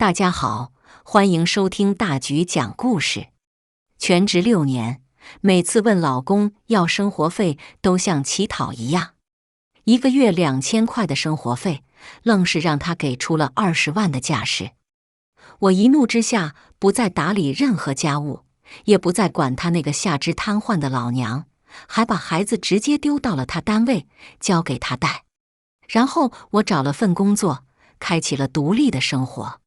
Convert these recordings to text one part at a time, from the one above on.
大家好，欢迎收听大橘讲故事。全职6年，每次问老公要生活费都像乞讨一样。1个月2000块的生活费，愣是让他给出了20万的架势。我一怒之下，不再打理任何家务，也不再管他那个下肢瘫痪的老娘，还把孩子直接丢到了他单位，交给他带。然后我找了份工作，开启了独立的生活。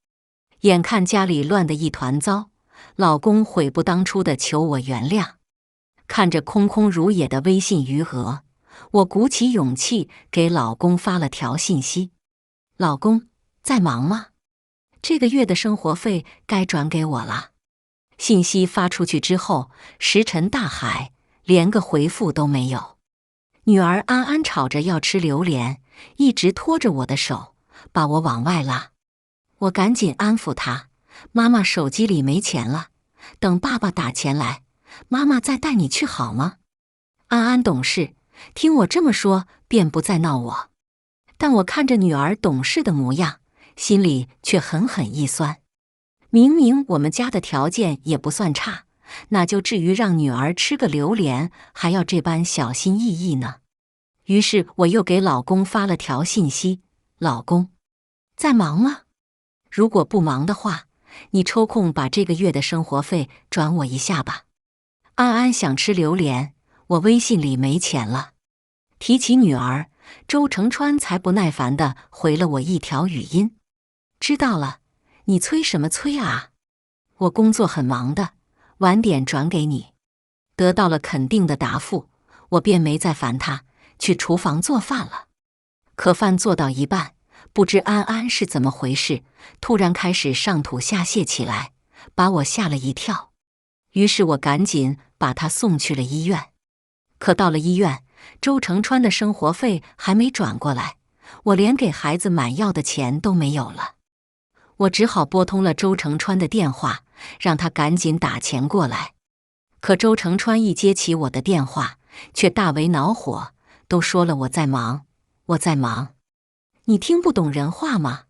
眼看家里乱得一团糟，老公悔不当初地求我原谅。看着空空如也的微信余额，我鼓起勇气给老公发了条信息：老公，在忙吗？这个月的生活费该转给我了。信息发出去之后，石沉大海，连个回复都没有。女儿安安吵着要吃榴莲，一直拖着我的手，把我往外拉。我赶紧安抚她，妈妈手机里没钱了，等爸爸打钱来，妈妈再带你去好吗？安安懂事，听我这么说便不再闹我。但我看着女儿懂事的模样，心里却狠狠一酸。明明我们家的条件也不算差，哪就至于让女儿吃个榴莲还要这般小心翼翼呢？于是我又给老公发了条信息：老公，在忙吗？如果不忙的话，你抽空把这个月的生活费转我一下吧。安安想吃榴莲，我微信里没钱了。提起女儿，周成川才不耐烦地回了我一条语音：知道了，你催什么催啊？我工作很忙的，晚点转给你。得到了肯定的答复，我便没再烦他，去厨房做饭了。可饭做到一半，不知安安是怎么回事，突然开始上吐下泻起来，把我吓了一跳。于是我赶紧把她送去了医院。可到了医院，周成川的生活费还没转过来，我连给孩子买药的钱都没有了。我只好拨通了周成川的电话，让他赶紧打钱过来。可周成川一接起我的电话，却大为恼火，都说了我在忙，我在忙。你听不懂人话吗？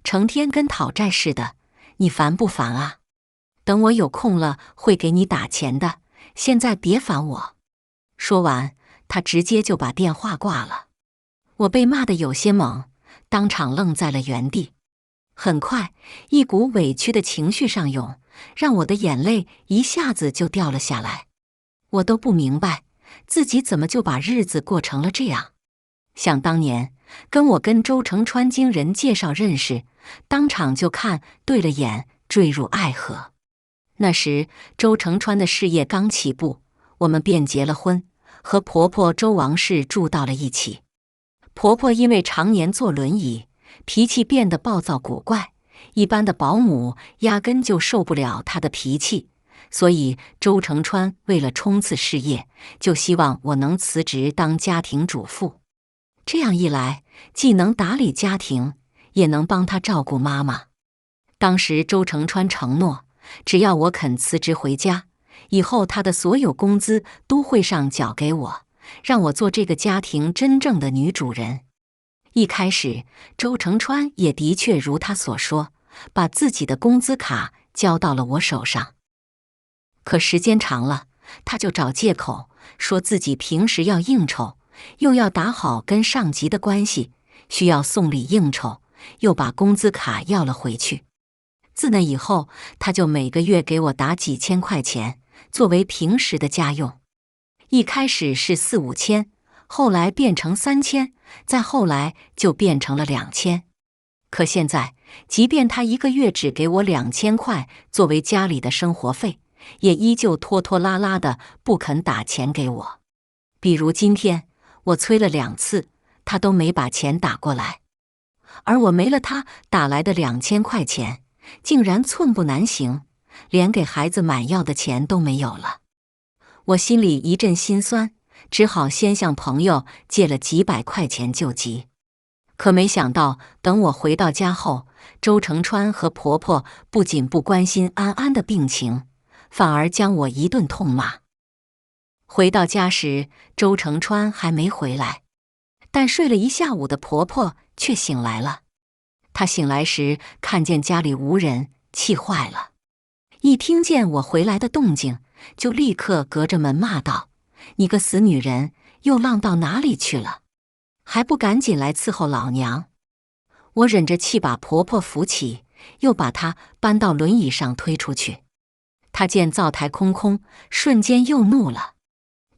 成天跟讨债似的，你烦不烦啊？等我有空了会给你打钱的，现在别烦我。说完，他直接就把电话挂了。我被骂得有些懵，当场愣在了原地。很快，一股委屈的情绪上涌，让我的眼泪一下子就掉了下来。我都不明白，自己怎么就把日子过成了这样。想当年，跟周成川经人介绍认识，当场就看对了眼，坠入爱河。那时周成川的事业刚起步，我们便结了婚，和婆婆周王氏住到了一起。婆婆因为常年坐轮椅，脾气变得暴躁古怪，一般的保姆压根就受不了她的脾气，所以周成川为了冲刺事业，就希望我能辞职当家庭主妇。这样一来，既能打理家庭，也能帮他照顾妈妈。当时周成川承诺，只要我肯辞职回家，以后他的所有工资都会上缴给我，让我做这个家庭真正的女主人。一开始，周成川也的确如他所说，把自己的工资卡交到了我手上。可时间长了，他就找借口，说自己平时要应酬，又要打好跟上级的关系，需要送礼应酬，又把工资卡要了回去。自那以后，他就每个月给我打几千块钱，作为平时的家用。一开始是4、5千，后来变成3000，再后来就变成了2000。可现在，即便他1个月只给我2000块作为家里的生活费，也依旧拖拖拉拉的不肯打钱给我。比如今天，我催了2次，他都没把钱打过来。而我没了他打来的2000块钱，竟然寸步难行，连给孩子买药的钱都没有了。我心里一阵心酸，只好先向朋友借了几百块钱救急。可没想到，等我回到家后，周成川和婆婆不仅不关心安安的病情，反而将我一顿痛骂。回到家时，周成川还没回来，但睡了一下午的婆婆却醒来了。她醒来时看见家里无人，气坏了。一听见我回来的动静，就立刻隔着门骂道：“你个死女人，又浪到哪里去了？还不赶紧来伺候老娘！”我忍着气把婆婆扶起，又把她搬到轮椅上推出去。她见灶台空空，瞬间又怒了：“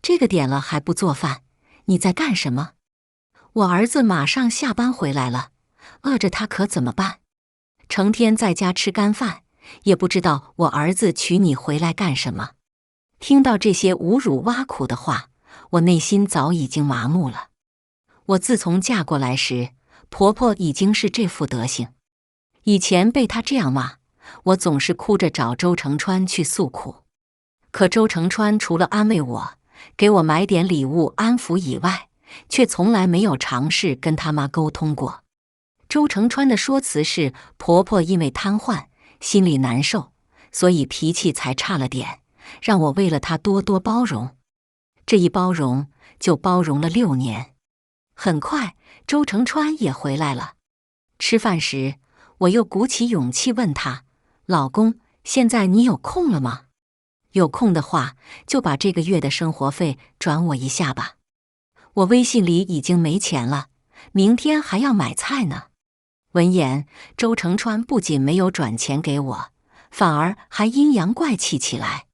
这个点了还不做饭，你在干什么？我儿子马上下班回来了，饿着他可怎么办？成天在家吃干饭，也不知道我儿子娶你回来干什么。”听到这些侮辱挖苦的话，我内心早已经麻木了。我自从嫁过来时，婆婆已经是这副德行。以前被她这样骂，我总是哭着找周成川去诉苦。可周成川除了安慰我，给我买点礼物安抚以外，却从来没有尝试跟他妈沟通过。周成川的说辞是，婆婆因为瘫痪，心里难受，所以脾气才差了点，让我为了她多多包容。这一包容就包容了6年。很快，周成川也回来了。吃饭时，我又鼓起勇气问他：“老公，现在你有空了吗？有空的话，就把这个月的生活费转我一下吧。我微信里已经没钱了，明天还要买菜呢。”闻言，周成川不仅没有转钱给我，反而还阴阳怪气起来：“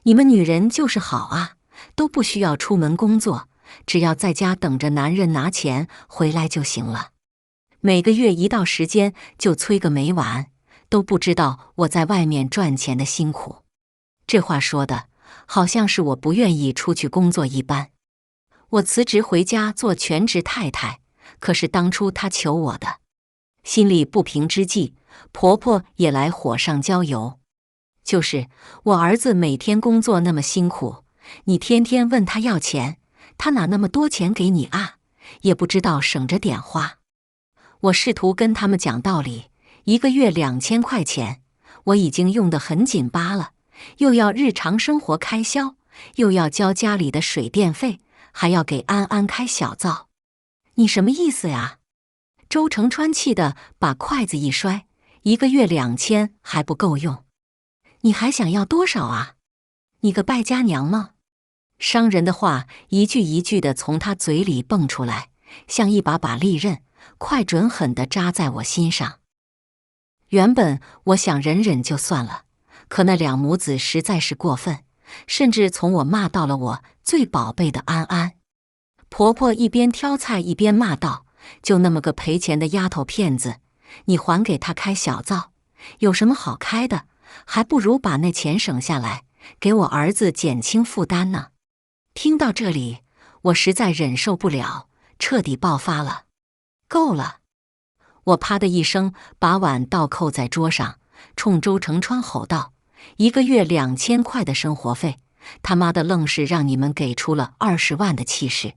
你们女人就是好啊，都不需要出门工作，只要在家等着男人拿钱回来就行了。每个月一到时间就催个没完，都不知道我在外面赚钱的辛苦。”这话说的好像是我不愿意出去工作一般。我辞职回家做全职太太，可是当初她求我的。心里不平之际，婆婆也来火上浇油。就是我儿子每天工作那么辛苦，你天天问他要钱，他哪那么多钱给你啊？也不知道省着点花。我试图跟他们讲道理，1个月2000块钱，我已经用得很紧巴了，又要日常生活开销，又要交家里的水电费，还要给安安开小灶。你什么意思呀？周成川气得把筷子一摔，1个月2000还不够用，你还想要多少啊？你个败家娘吗？伤人的话一句一句地从他嘴里蹦出来，像一把把利刃，快准狠地扎在我心上。原本我想忍忍就算了，可那2母子实在是过分，甚至从我骂到了我最宝贝的安安。婆婆一边挑菜一边骂道：“就那么个赔钱的丫头片子，你还给她开小灶，有什么好开的？还不如把那钱省下来，给我儿子减轻负担呢。”听到这里，我实在忍受不了，彻底爆发了。够了！我啪的一声把碗倒扣在桌上，冲周成川吼道：“1个月2000块的生活费，他妈的愣是让你们给出了20万的气势！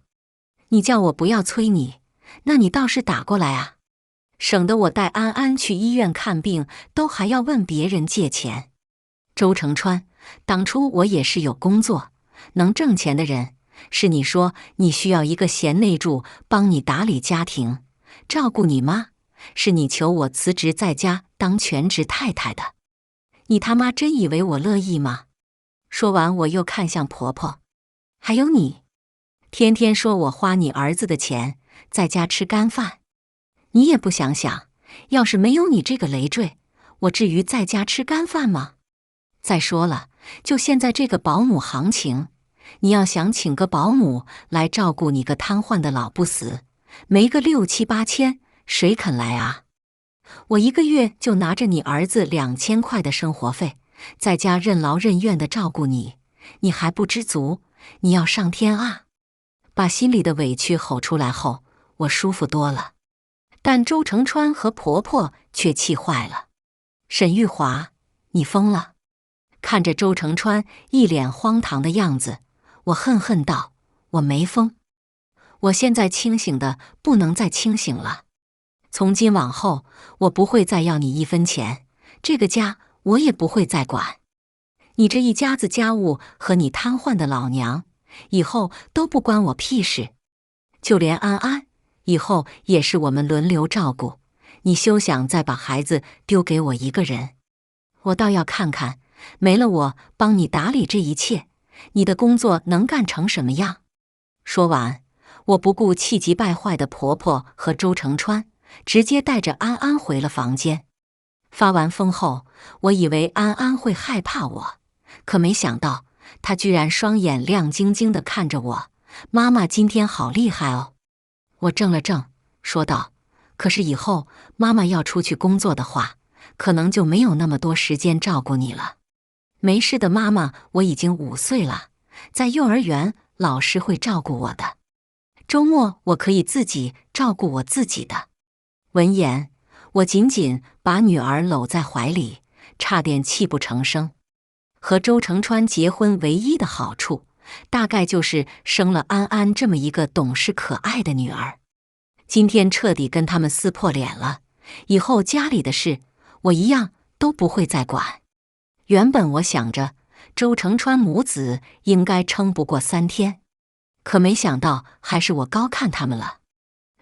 你叫我不要催你，那你倒是打过来啊！省得我带安安去医院看病，都还要问别人借钱。”周成川，当初我也是有工作能挣钱的人，是你说你需要一个贤内助帮你打理家庭，照顾你妈，是你求我辞职在家当全职太太的。你他妈真以为我乐意吗？说完我又看向婆婆：“还有你，天天说我花你儿子的钱，在家吃干饭，你也不想想，要是没有你这个累赘，我至于在家吃干饭吗？再说了，就现在这个保姆行情，你要想请个保姆来照顾你个瘫痪的老不死，没个6、7、8千，谁肯来啊？我1个月就拿着你儿子2000块的生活费，在家任劳任怨地照顾你，你还不知足？你要上天啊！”把心里的委屈吼出来后，我舒服多了。但周成川和婆婆却气坏了。沈玉华，你疯了！看着周成川一脸荒唐的样子，我恨恨道：“我没疯，我现在清醒的不能再清醒了。从今往后，我不会再要你1分钱，这个家我也不会再管。你这一家子家务和你瘫痪的老娘，以后都不关我屁事。就连安安，以后也是我们轮流照顾。你休想再把孩子丢给我一个人，我倒要看看，没了我帮你打理这一切，你的工作能干成什么样？”说完，我不顾气急败坏的婆婆和周成川，直接带着安安回了房间。发完疯后，我以为安安会害怕我，可没想到她居然双眼亮晶晶地看着我：“妈妈今天好厉害哦。”我怔了怔，说道：“可是以后妈妈要出去工作的话，可能就没有那么多时间照顾你了。没事的，妈妈，我已经5岁了，在幼儿园老师会照顾我的，周末我可以自己照顾我自己的。”闻言，我紧紧把女儿搂在怀里，差点泣不成声。和周成川结婚唯一的好处，大概就是生了安安这么一个懂事可爱的女儿。今天彻底跟他们撕破脸了，以后家里的事我一样都不会再管。原本我想着周成川母子应该撑不过3天，可没想到还是我高看他们了。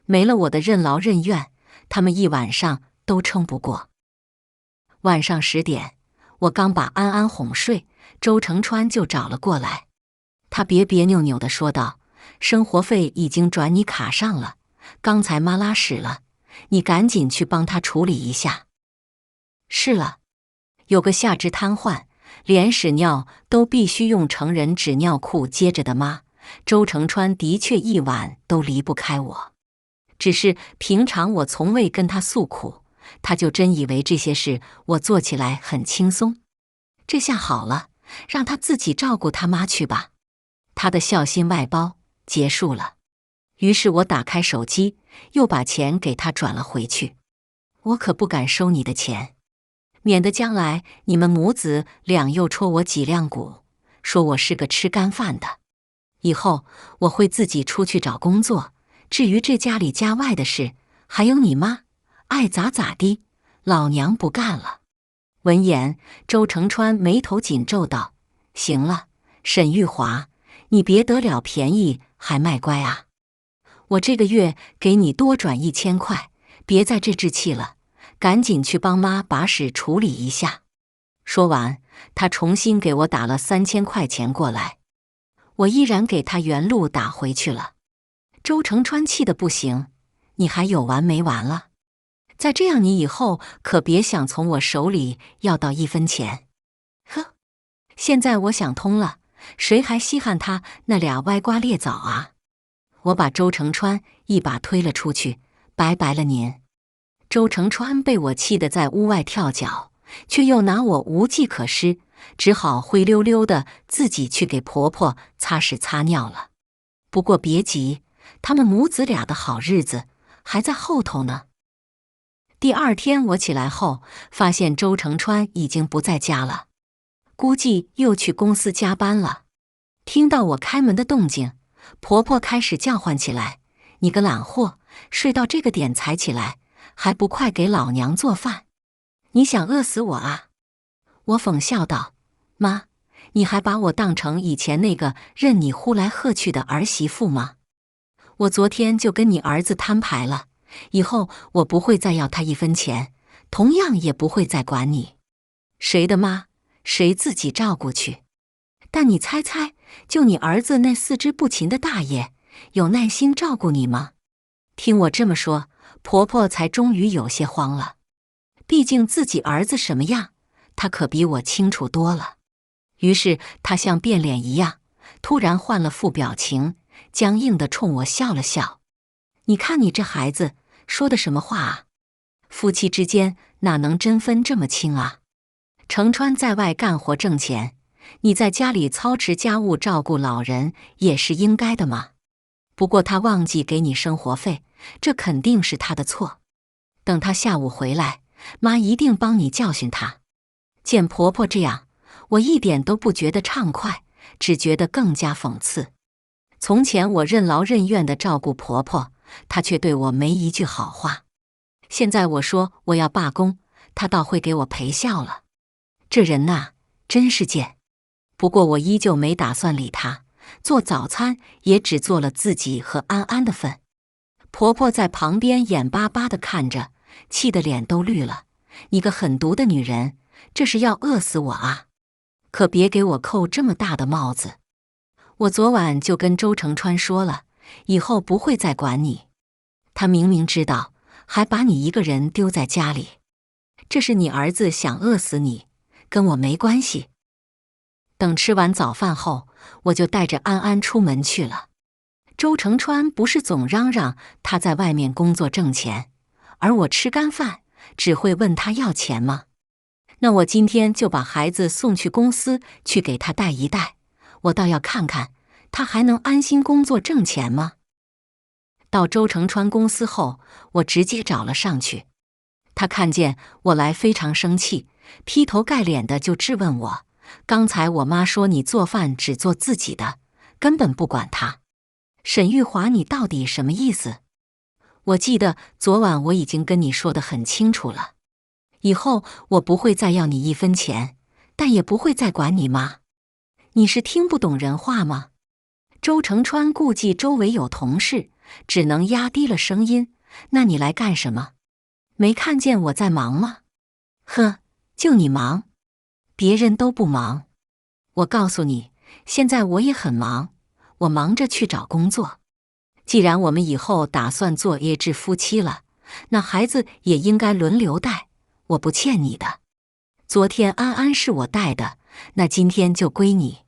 没了我的任劳任怨，他们一晚上都撑不过。晚上10点，我刚把安安哄睡，周成川就找了过来。他别别扭扭地说道：“生活费已经转你卡上了，刚才妈拉屎了，你赶紧去帮她处理一下。”是了，有个下肢瘫痪，连屎尿都必须用成人纸尿裤接着的妈，周成川的确一晚都离不开我。只是平常我从未跟他诉苦，他就真以为这些事我做起来很轻松。这下好了，让他自己照顾他妈去吧。他的孝心外包结束了。于是我打开手机，又把钱给他转了回去。我可不敢收你的钱，免得将来你们母子俩又戳我脊梁骨，说我是个吃干饭的。以后我会自己出去找工作，至于这家里家外的事，还有你妈，爱咋咋地，老娘不干了。闻言，周成川眉头紧皱道：“行了，沈玉华，你别得了便宜还卖乖啊！我这个月给你多转1000块，别在这置气了，赶紧去帮妈把屎处理一下。”说完，他重新给我打了3000块钱过来，我依然给他原路打回去了。周成川气得不行：“你还有完没完了？再这样，你以后可别想从我手里要到1分钱。”呵，现在我想通了，谁还稀罕他那俩歪瓜裂枣啊？我把周成川一把推了出去：“拜拜了您。”周成川被我气得在屋外跳脚，却又拿我无计可施，只好灰溜溜的自己去给婆婆擦屎擦尿了。不过别急，他们母子俩的好日子还在后头呢。第2天我起来后，发现周成川已经不在家了，估计又去公司加班了。听到我开门的动静，婆婆开始叫唤起来：“你个懒货，睡到这个点才起来，还不快给老娘做饭？你想饿死我啊？”我讽笑道：“妈，你还把我当成以前那个任你呼来喝去的儿媳妇吗？我昨天就跟你儿子摊牌了，以后我不会再要他1分钱，同样也不会再管你。谁的妈，谁自己照顾去。但你猜猜，就你儿子那4肢不勤的大爷，有耐心照顾你吗？”听我这么说，婆婆才终于有些慌了。毕竟自己儿子什么样，她可比我清楚多了。于是她像变脸一样，突然换了副表情，僵硬地冲我笑了笑：“你看你这孩子说的什么话啊？夫妻之间哪能真分这么清啊？成川在外干活挣钱，你在家里操持家务照顾老人也是应该的嘛。不过他忘记给你生活费，这肯定是他的错。等他下午回来，妈一定帮你教训他。”见婆婆这样，我一点都不觉得畅快，只觉得更加讽刺。从前我任劳任怨地照顾婆婆，她却对我没一句好话。现在我说我要罢工，她倒会给我陪笑了。这人呐，真是贱。不过我依旧没打算理她，做早餐也只做了自己和安安的份。婆婆在旁边眼巴巴地看着，气得脸都绿了。你个狠毒的女人，这是要饿死我啊！可别给我扣这么大的帽子。我昨晚就跟周成川说了，以后不会再管你。他明明知道，还把你一个人丢在家里。这是你儿子想饿死你，跟我没关系。等吃完早饭后，我就带着安安出门去了。周成川不是总嚷嚷他在外面工作挣钱，而我吃干饭只会问他要钱吗？那我今天就把孩子送去公司去给他带一带，我倒要看看他还能安心工作挣钱吗？到周成川公司后，我直接找了上去。他看见我来非常生气，劈头盖脸的就质问我，刚才我妈说你做饭只做自己的，根本不管他。沈玉华，你到底什么意思？我记得昨晚我已经跟你说得很清楚了，以后我不会再要你一分钱，但也不会再管你妈。你是听不懂人话吗？周成川顾忌周围有同事，只能压低了声音，那你来干什么？没看见我在忙吗？呵，就你忙，别人都不忙。我告诉你，现在我也很忙，我忙着去找工作。既然我们以后打算做业制夫妻了，那孩子也应该轮流带，我不欠你的。昨天安安是我带的，那今天就归你。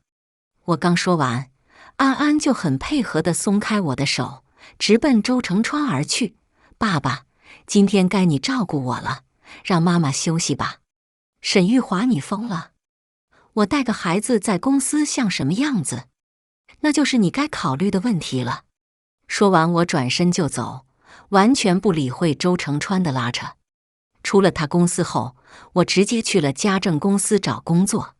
我刚说完，安安就很配合地松开我的手，直奔周成川而去。爸爸，今天该你照顾我了，让妈妈休息吧。沈玉华，你疯了？我带个孩子在公司像什么样子？那就是你该考虑的问题了。说完，我转身就走，完全不理会周成川的拉扯。出了他公司后，我直接去了家政公司找工作。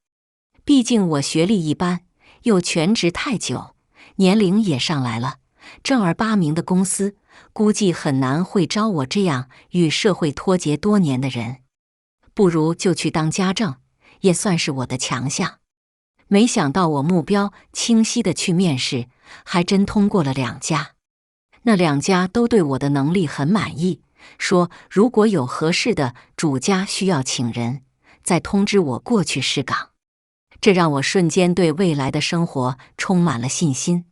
毕竟我学历一般，又全职太久，年龄也上来了，正儿八经的公司估计很难会招我这样与社会脱节多年的人。不如就去当家政，也算是我的强项。没想到我目标清晰的去面试，还真通过了2家。那2家都对我的能力很满意，说如果有合适的主家需要请人，再通知我过去试岗。这让我瞬间对未来的生活充满了信心。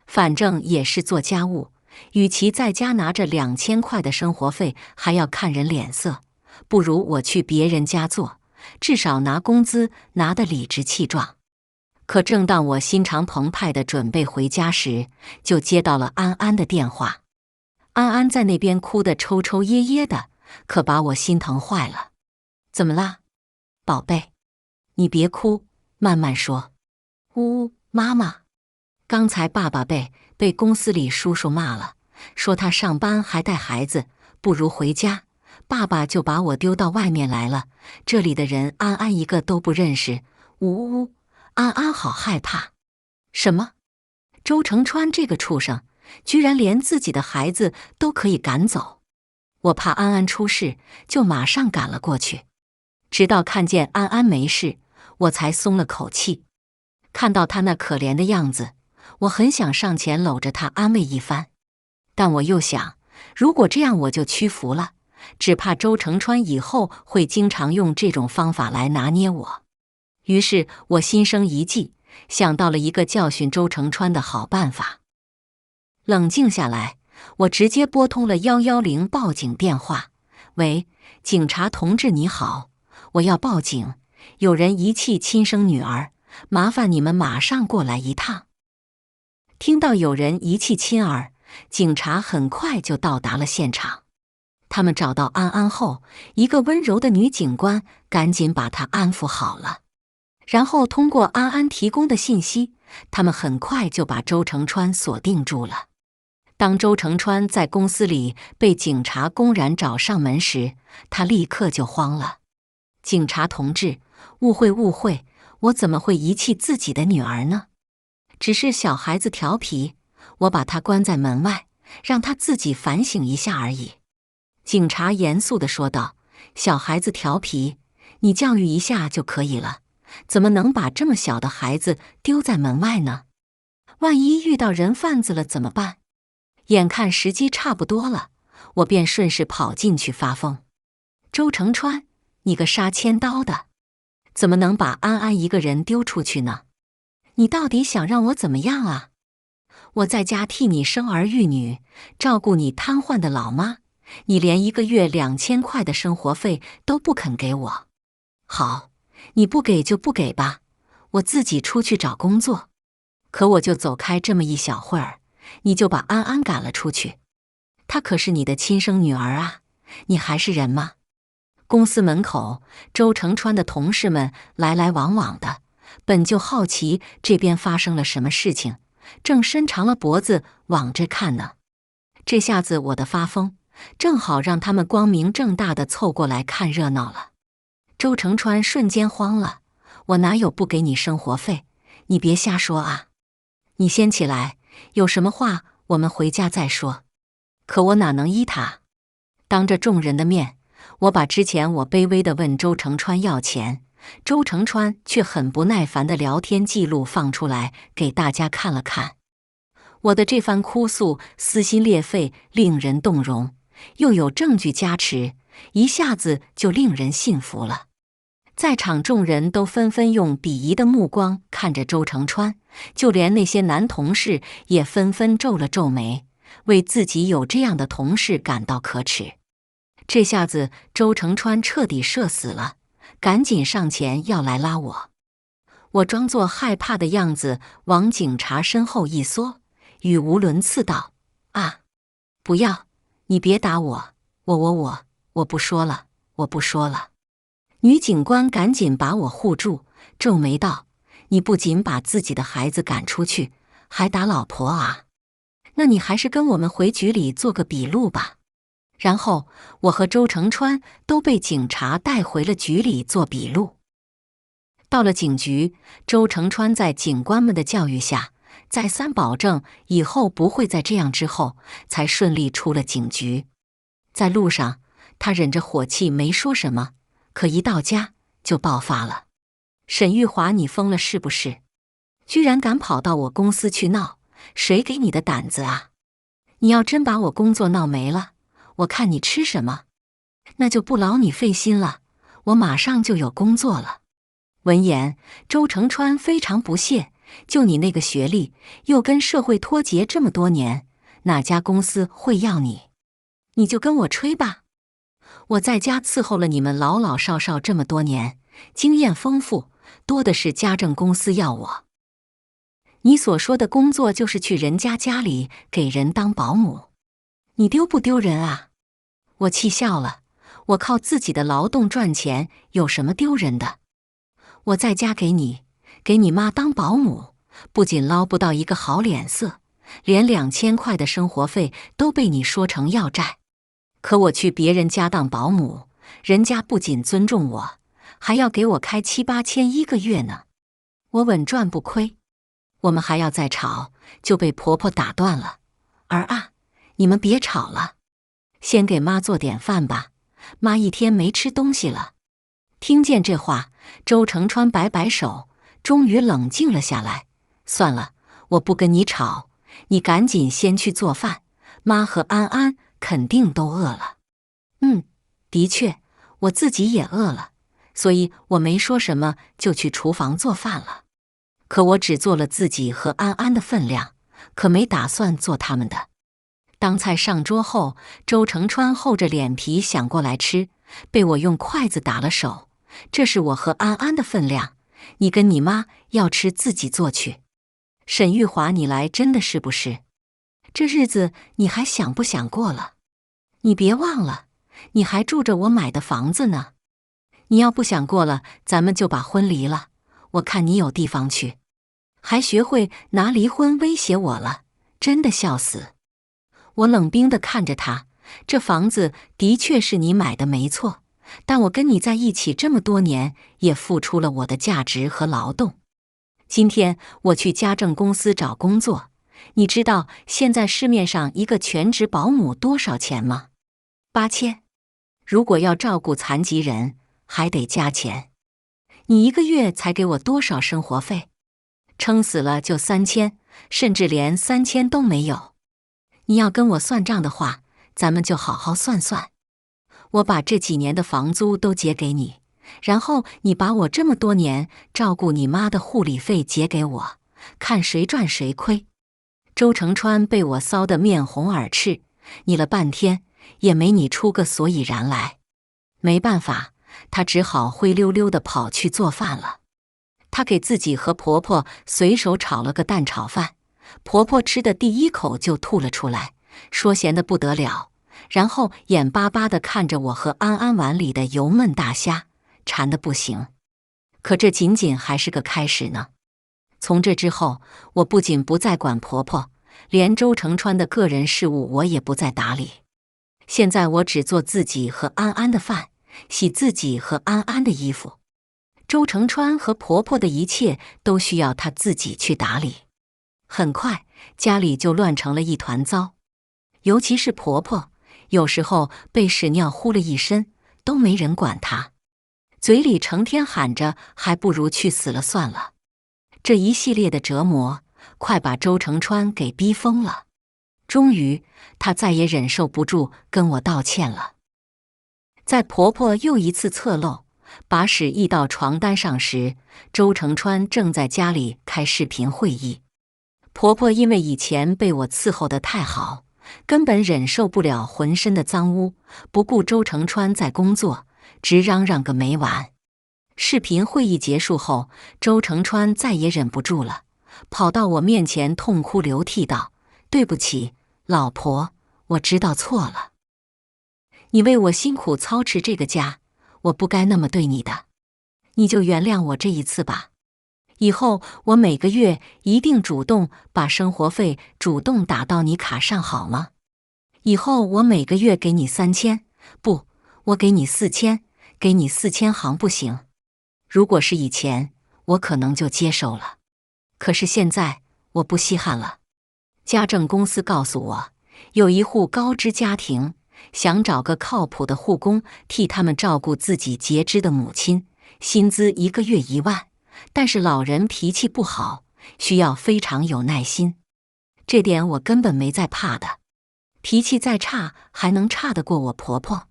反正也是做家务，与其在家拿着2000块的生活费还要看人脸色，不如我去别人家做，至少拿工资拿得理直气壮。可正当我心肠澎湃地准备回家时，就接到了安安的电话。安安在那边哭得抽抽噎噎的，可把我心疼坏了。怎么啦，宝贝？你别哭，慢慢说。呜，妈妈，刚才爸爸被公司里叔叔骂了，说他上班还带孩子，不如回家。爸爸就把我丢到外面来了，这里的人安安一个都不认识。呜呜，安安好害怕。什么？周成川这个畜生，居然连自己的孩子都可以赶走。我怕安安出事，就马上赶了过去。直到看见安安没事，我才松了口气。看到他那可怜的样子，我很想上前搂着他安慰一番。但我又想，如果这样我就屈服了，只怕周成川以后会经常用这种方法来拿捏我。于是我心生一计，想到了一个教训周成川的好办法。冷静下来，我直接拨通了110报警电话。喂，警察同志你好，我要报警，有人遗弃亲生女儿，麻烦你们马上过来一趟。听到有人遗弃亲儿，警察很快就到达了现场。他们找到安安后，一个温柔的女警官赶紧把她安抚好了。然后通过安安提供的信息，他们很快就把周成川锁定住了。当周成川在公司里被警察公然找上门时，他立刻就慌了。警察同志，误会，我怎么会遗弃自己的女儿呢？只是小孩子调皮，我把他关在门外，让他自己反省一下而已。警察严肃地说道，小孩子调皮，你教育一下就可以了，怎么能把这么小的孩子丢在门外呢？万一遇到人贩子了怎么办？眼看时机差不多了，我便顺势跑进去发疯。周成川，你个杀千刀的，怎么能把安安一个人丢出去呢？你到底想让我怎么样啊？我在家替你生儿育女，照顾你瘫痪的老妈，你连1个月2000块的生活费都不肯给我。好，你不给就不给吧，我自己出去找工作。可我就走开这么一小会儿，你就把安安赶了出去。她可是你的亲生女儿啊，你还是人吗？公司门口，周成川的同事们来来往往的，本就好奇这边发生了什么事情，正伸长了脖子往这看呢。这下子我的发疯，正好让他们光明正大的凑过来看热闹了。周成川瞬间慌了，我哪有不给你生活费？你别瞎说啊！你先起来，有什么话我们回家再说。可我哪能依他？当着众人的面，我把之前我卑微地问周成川要钱，周成川却很不耐烦的聊天记录放出来给大家看了看。我的这番哭诉撕心裂肺，令人动容，又有证据加持，一下子就令人信服了。在场众人都纷纷用鄙夷的目光看着周成川，就连那些男同事也纷纷皱了皱眉，为自己有这样的同事感到可耻。这下子周成川彻底社死了，赶紧上前要来拉我。我装作害怕的样子，往警察身后一缩，语无伦次道：“啊，不要，你别打我，我不说了，我不说了。”女警官赶紧把我护住，皱眉道：“你不仅把自己的孩子赶出去，还打老婆啊？那你还是跟我们回局里做个笔录吧。”然后我和周成川都被警察带回了局里做笔录。到了警局，周成川在警官们的教育下，再三保证以后不会再这样之后，才顺利出了警局。在路上，他忍着火气没说什么，可一到家就爆发了。沈玉华，你疯了是不是？居然敢跑到我公司去闹，谁给你的胆子啊？你要真把我工作闹没了，我看你吃什么？那就不劳你费心了，我马上就有工作了。闻言，周成川非常不屑，就你那个学历，又跟社会脱节这么多年，哪家公司会要你？你就跟我吹吧。我在家伺候了你们老老少少这么多年，经验丰富，多的是家政公司要我。你所说的工作就是去人家家里给人当保姆，你丢不丢人啊？我气笑了，我靠自己的劳动赚钱，有什么丢人的？我在家给你妈当保姆，不仅捞不到一个好脸色，连2000块的生活费都被你说成要债。可我去别人家当保姆，人家不仅尊重我，还要给我开7、8千1个月呢。我稳赚不亏。我们还要再吵，就被婆婆打断了。儿啊，你们别吵了，先给妈做点饭吧，妈一天没吃东西了。听见这话，周成川摆摆手，终于冷静了下来。算了，我不跟你吵，你赶紧先去做饭，妈和安安肯定都饿了。的确，我自己也饿了，所以我没说什么就去厨房做饭了。可我只做了自己和安安的分量，可没打算做他们的。当菜上桌后，周成川厚着脸皮想过来吃，被我用筷子打了手。这是我和安安的分量，你跟你妈要吃自己做去。沈玉华，你来真的是不是？这日子你还想不想过了？你别忘了，你还住着我买的房子呢。你要不想过了，咱们就把婚离了，我看你有地方去。还学会拿离婚威胁我了，真的笑死。我冷冰地看着他，这房子的确是你买的没错，但我跟你在一起这么多年，也付出了我的价值和劳动。今天我去家政公司找工作，你知道现在市面上一个全职保姆多少钱吗？8千。如果要照顾残疾人，还得加钱。你1个月才给我多少生活费？撑死了就3000，甚至连3000都没有。你要跟我算账的话，咱们就好好算算。我把这几年的房租都结给你，然后你把我这么多年照顾你妈的护理费结给我，看谁赚谁亏。”周成川被我骚得面红耳赤，拟了半天也没拟出个所以然来。没办法，他只好灰溜溜地跑去做饭了。她给自己和婆婆随手炒了个蛋炒饭，婆婆吃的第一口就吐了出来，说咸得不得了，然后眼巴巴地看着我和安安碗里的油焖大虾，馋得不行。可这仅仅还是个开始呢。从这之后，我不仅不再管婆婆，连周成川的个人事务我也不再打理。现在我只做自己和安安的饭，洗自己和安安的衣服。周成川和婆婆的一切都需要她自己去打理。很快，家里就乱成了一团糟。尤其是婆婆，有时候被屎尿呼了一身，都没人管她，嘴里成天喊着还不如去死了算了。这一系列的折磨，快把周成川给逼疯了。终于，她再也忍受不住，跟我道歉了。在婆婆又一次侧漏，把屎溢到床单上时，周成川正在家里开视频会议。婆婆因为以前被我伺候得太好，根本忍受不了浑身的脏污，不顾周成川在工作，直嚷嚷个没完。视频会议结束后，周成川再也忍不住了，跑到我面前痛哭流涕道：“对不起，老婆，我知道错了。你为我辛苦操持这个家，我不该那么对你的，你就原谅我这一次吧。以后我每个月一定主动把生活费主动打到你卡上，好吗？以后我每个月给你3000，不，我给你4000，给你4000行不行？如果是以前，我可能就接受了，可是现在我不稀罕了。家政公司告诉我，有一户高知家庭想找个靠谱的护工替他们照顾自己截肢的母亲，薪资1个月1万，但是老人脾气不好，需要非常有耐心。这点我根本没在怕的，脾气再差还能差得过我婆婆？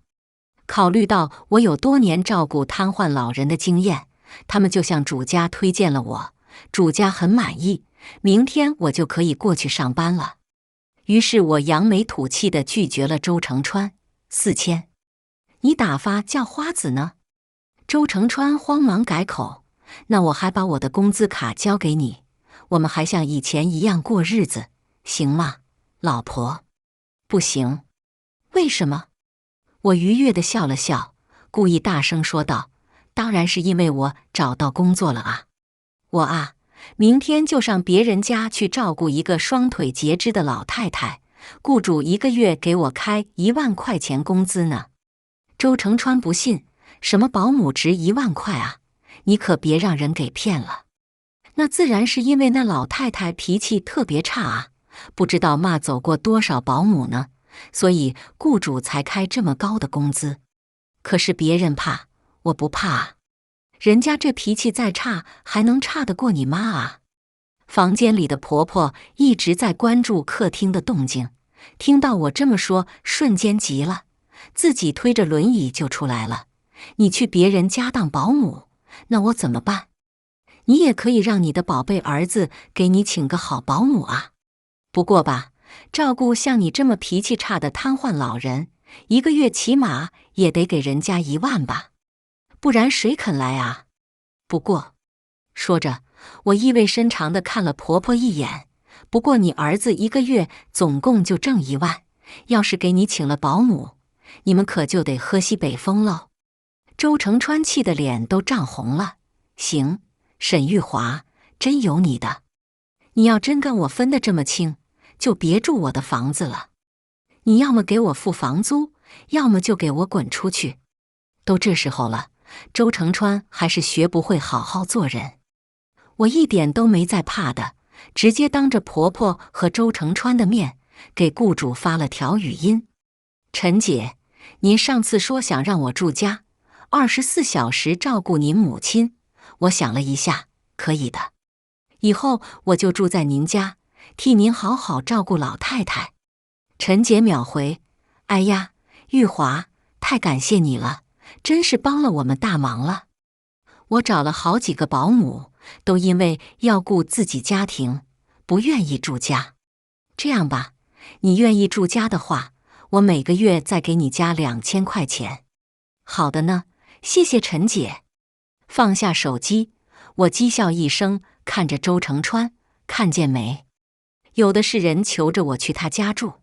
考虑到我有多年照顾瘫痪老人的经验，他们就向主家推荐了我，主家很满意，明天我就可以过去上班了。于是我扬眉吐气地拒绝了周成川。4000，你打发叫花子呢？周成川慌忙改口，那我还把我的工资卡交给你，我们还像以前一样过日子，行吗，老婆？不行。为什么？我愉悦地笑了笑，故意大声说道：“当然是因为我找到工作了啊！我啊，明天就上别人家去照顾一个双腿截肢的老太太，雇主1个月给我开1万块钱工资呢。”周成川不信，什么保姆值1万块啊？你可别让人给骗了。那自然是因为那老太太脾气特别差啊，不知道骂走过多少保姆呢，所以雇主才开这么高的工资。可是别人怕，我不怕啊。人家这脾气再差，还能差得过你妈啊？房间里的婆婆一直在关注客厅的动静，听到我这么说，瞬间急了，自己推着轮椅就出来了。你去别人家当保姆，那我怎么办？你也可以让你的宝贝儿子给你请个好保姆啊。不过吧，照顾像你这么脾气差的瘫痪老人，1个月起码也得给人家1万吧，不然谁肯来啊？不过，说着，我意味深长地看了婆婆一眼。不过你儿子1个月总共就挣1万，要是给你请了保姆，你们可就得喝西北风喽。周成川气得脸都涨红了。行，沈玉华，真有你的！你要真跟我分得这么清，就别住我的房子了。你要么给我付房租，要么就给我滚出去。都这时候了，周成川还是学不会好好做人。我一点都没在怕的，直接当着婆婆和周成川的面，给雇主发了条语音：陈姐，您上次说想让我住家，24小时照顾您母亲，我想了一下，可以的。以后我就住在您家，替您好好照顾老太太。陈姐秒回：哎呀，玉华，太感谢你了，真是帮了我们大忙了。我找了好几个保姆，都因为要顾自己家庭，不愿意住家。这样吧，你愿意住家的话，我每个月再给你加2000块钱。好的呢，谢谢陈姐。放下手机，我讥笑一声，看着周成川，看见没？有的是人求着我去他家住，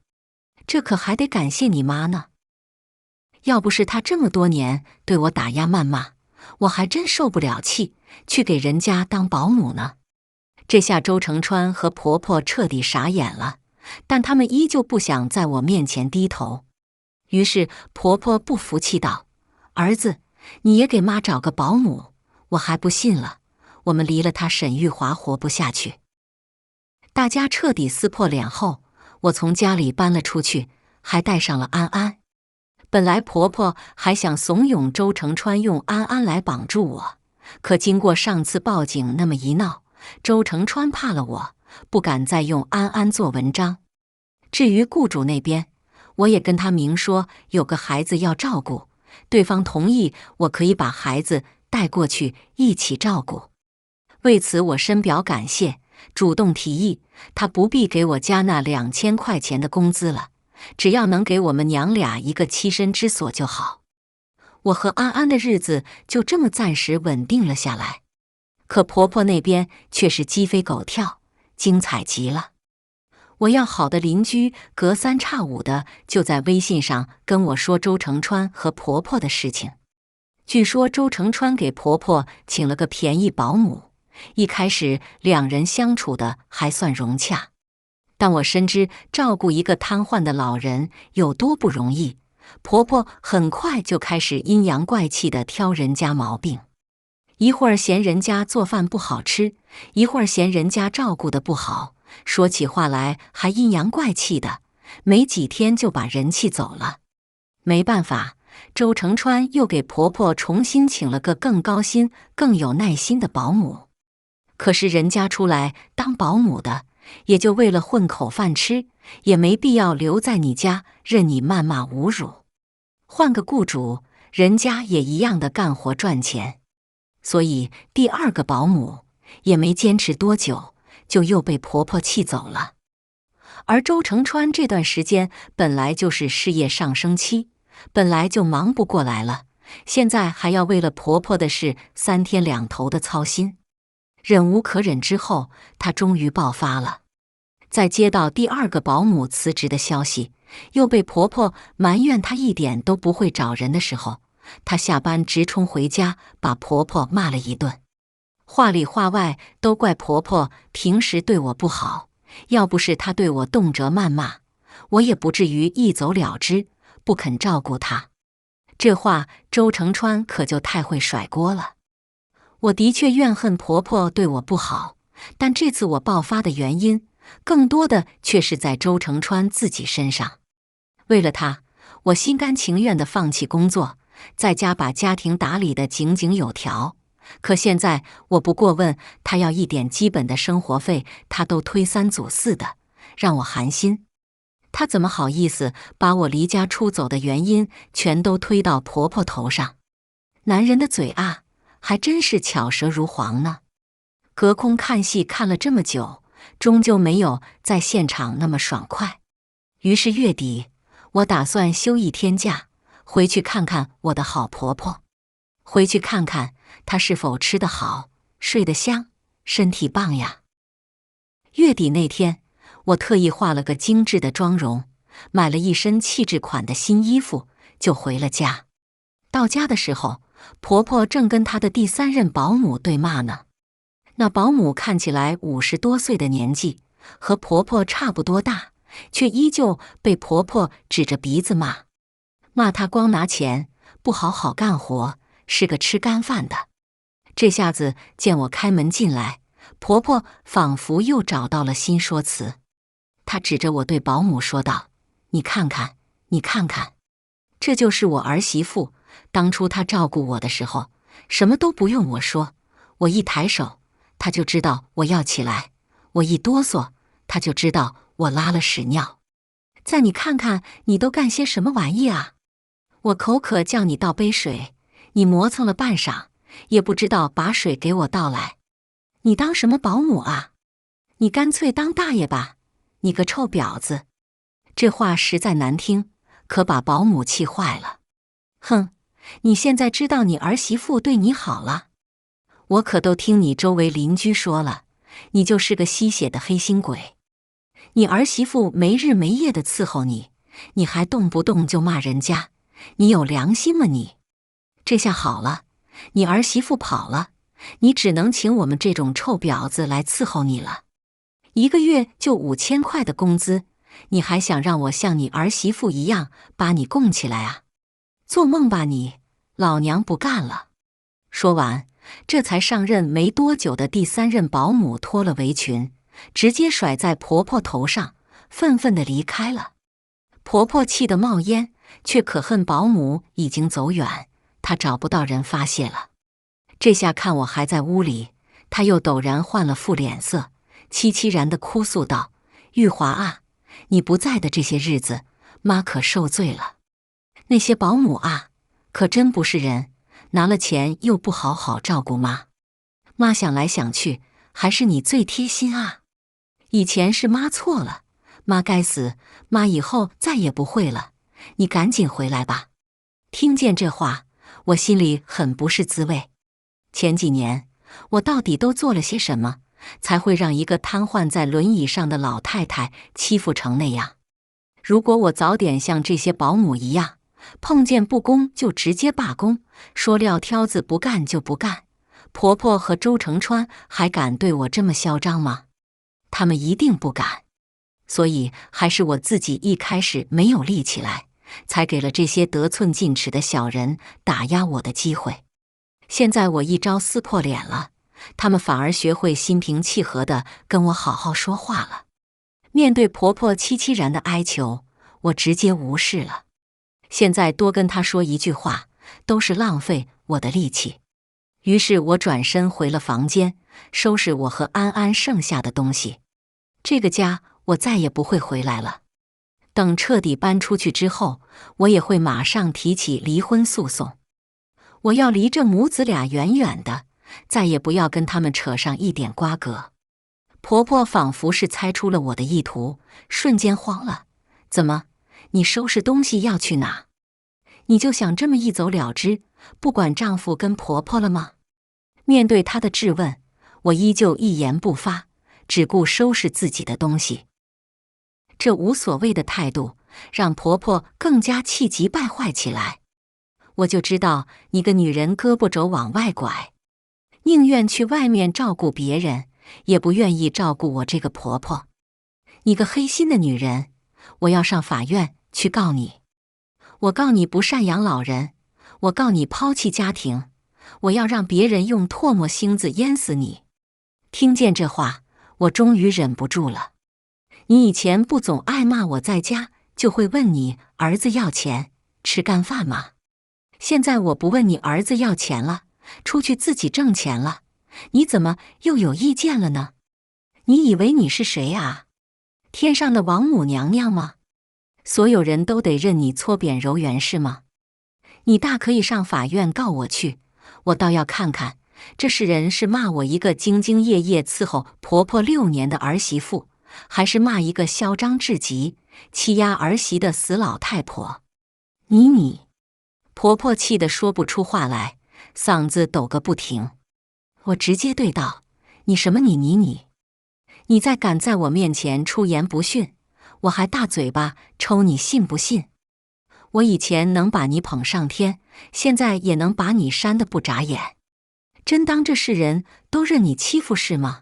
这可还得感谢你妈呢。要不是她这么多年对我打压谩骂，我还真受不了气，去给人家当保姆呢。这下周成川和婆婆彻底傻眼了，但他们依旧不想在我面前低头。于是婆婆不服气道：“儿子，你也给妈找个保姆，我还不信了，我们离了她沈玉华活不下去。”大家彻底撕破脸后，我从家里搬了出去，还带上了安安。本来婆婆还想怂恿周成川用安安来绑住我，可经过上次报警那么一闹，周成川怕了我，不敢再用安安做文章。至于雇主那边，我也跟他明说有个孩子要照顾，对方同意我可以把孩子带过去一起照顾。为此我深表感谢，主动提议他不必给我加那2000块钱的工资了，只要能给我们娘俩一个栖身之所就好。我和安安的日子就这么暂时稳定了下来。可婆婆那边却是鸡飞狗跳，精彩极了。我要好的邻居隔三差五的就在微信上跟我说周成川和婆婆的事情。据说周成川给婆婆请了个便宜保姆，一开始两人相处的还算融洽。但我深知照顾一个瘫痪的老人有多不容易，婆婆很快就开始阴阳怪气地挑人家毛病。一会儿嫌人家做饭不好吃，一会儿嫌人家照顾得不好，说起话来还阴阳怪气的，没几天就把人气走了。没办法，周成川又给婆婆重新请了个更高薪、更有耐心的保姆。可是人家出来当保姆的，也就为了混口饭吃，也没必要留在你家任你谩骂侮辱。换个雇主，人家也一样的干活赚钱。所以第二个保姆也没坚持多久，就又被婆婆气走了。而周成川这段时间本来就是事业上升期，本来就忙不过来了，现在还要为了婆婆的事3天2头的操心。忍无可忍之后，他终于爆发了。在接到第二个保姆辞职的消息，又被婆婆埋怨她一点都不会找人的时候，她下班直冲回家，把婆婆骂了一顿。话里话外都怪婆婆平时对我不好，要不是她对我动辄谩骂，我也不至于一走了之，不肯照顾她。这话周成川可就太会甩锅了。我的确怨恨婆婆对我不好，但这次我爆发的原因，更多的却是在周成川自己身上。为了他，我心甘情愿地放弃工作，在家把家庭打理得井井有条。可现在我不过问他要一点基本的生活费，他都推三阻四的，让我寒心。他怎么好意思把我离家出走的原因全都推到婆婆头上？男人的嘴啊，还真是巧舌如簧呢。隔空看戏看了这么久，终究没有在现场那么爽快。于是月底，我打算休1天假，回去看看我的好婆婆，回去看看她是否吃得好，睡得香，身体棒呀。月底那天，我特意化了个精致的妆容，买了一身气质款的新衣服，就回了家。到家的时候，婆婆正跟她的第3任保姆对骂呢。那保姆看起来50多岁的年纪，和婆婆差不多大，却依旧被婆婆指着鼻子骂，骂她光拿钱，不好好干活，是个吃干饭的。这下子见我开门进来，婆婆仿佛又找到了新说辞。她指着我对保姆说道：“你看看，你看看，这就是我儿媳妇，当初她照顾我的时候，什么都不用我说，我一抬手，她就知道我要起来，我一哆嗦，她就知道我拉了屎尿。再你看看，你都干些什么玩意啊？我口渴叫你倒杯水，你磨蹭了半晌，也不知道把水给我倒来。你当什么保姆啊？你干脆当大爷吧，你个臭婊子！这话实在难听，可把保姆气坏了。哼，你现在知道你儿媳妇对你好了？我可都听你周围邻居说了，你就是个吸血的黑心鬼。你儿媳妇没日没夜的伺候你，你还动不动就骂人家，你有良心吗你？这下好了，你儿媳妇跑了，你只能请我们这种臭婊子来伺候你了。一个月就5000块的工资，你还想让我像你儿媳妇一样把你供起来啊？做梦吧你！老娘不干了！说完，这才上任没多久的第3任保姆脱了围裙，直接甩在婆婆头上，愤愤地离开了。婆婆气得冒烟，却可恨保姆已经走远，她找不到人发泄了。这下看我还在屋里，她又陡然换了副脸色，凄凄然地哭诉道：“玉华啊，你不在的这些日子，妈可受罪了。那些保姆啊，可真不是人，拿了钱又不好好照顾妈。妈想来想去，还是你最贴心啊。以前是妈错了，妈该死，妈以后再也不会了。你赶紧回来吧。”听见这话，我心里很不是滋味。前几年，我到底都做了些什么，才会让一个瘫痪在轮椅上的老太太欺负成那样？如果我早点像这些保姆一样，碰见不公就直接罢工，说撂挑子不干就不干，婆婆和周成川还敢对我这么嚣张吗？他们一定不敢。所以还是我自己一开始没有立起来，才给了这些得寸进尺的小人打压我的机会。现在我一朝撕破脸了，他们反而学会心平气和地跟我好好说话了。面对婆婆凄凄然的哀求，我直接无视了。现在多跟她说一句话，都是浪费我的力气。于是我转身回了房间，收拾我和安安剩下的东西。这个家我再也不会回来了。等彻底搬出去之后，我也会马上提起离婚诉讼。我要离这母子俩远远的，再也不要跟他们扯上一点瓜葛。婆婆仿佛是猜出了我的意图，瞬间慌了。怎么，你收拾东西要去哪？你就想这么一走了之，不管丈夫跟婆婆了吗？面对她的质问，我依旧一言不发，只顾收拾自己的东西。这无所谓的态度，让婆婆更加气急败坏起来。我就知道你个女人胳膊肘往外拐，宁愿去外面照顾别人，也不愿意照顾我这个婆婆。你个黑心的女人，我要上法院去告你。我告你不赡养老人，我告你抛弃家庭，我要让别人用唾沫星子淹死你。听见这话，我终于忍不住了。你以前不总爱骂我在家就会问你儿子要钱吃干饭吗？现在我不问你儿子要钱了，出去自己挣钱了，你怎么又有意见了呢？你以为你是谁啊？天上的王母娘娘吗？所有人都得任你搓扁揉圆是吗？你大可以上法院告我去，我倒要看看这世人是骂我一个兢兢业业伺候婆婆6年的儿媳妇，还是骂一个嚣张至极、欺压儿媳的死老太婆。你！婆婆气得说不出话来，嗓子抖个不停。我直接对道：你什么你？你再敢在我面前出言不逊，我还大嘴巴抽你信不信？我以前能把你捧上天，现在也能把你扇得不眨眼。真当这世人都任你欺负是吗？